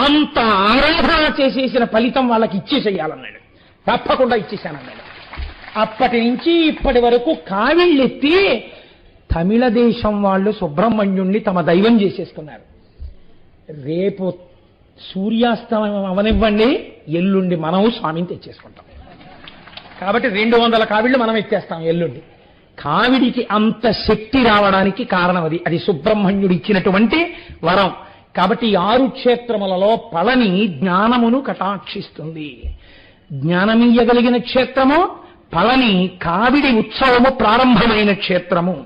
అంత ఆరాధన చేసేసిన ఫలితం వాళ్ళకి ఇచ్చేసేయాలన్నాడు. తప్పకుండా ఇచ్చేశానన్నాడు. అప్పటి నుంచి ఇప్పటి వరకు కావిళ్ళెత్తి తమిళ దేశం వాళ్ళు సుబ్రహ్మణ్యుణ్ణి తమ దైవం చేసేస్తున్నారు. రేపు సూర్యాస్తమయం అవనివ్వండి, ఎల్లుండి మనం స్వామిని తెచ్చేసుకుంటాం. కాబట్టి 200 కావిళ్ళు మనం ఎత్తేస్తాం ఎల్లుండి. కావిడికి అంత శక్తి రావడానికి కారణం అది సుబ్రహ్మణ్యుడు ఇచ్చినటువంటి వరం. కాబట్టి 6 క్షేత్రములలో పళని జ్ఞానమును కటాక్షిస్తుంది. జ్ఞానమీయగలిగిన క్షేత్రము పళని, కావిడి ఉత్సవము ప్రారంభమైన క్షేత్రము.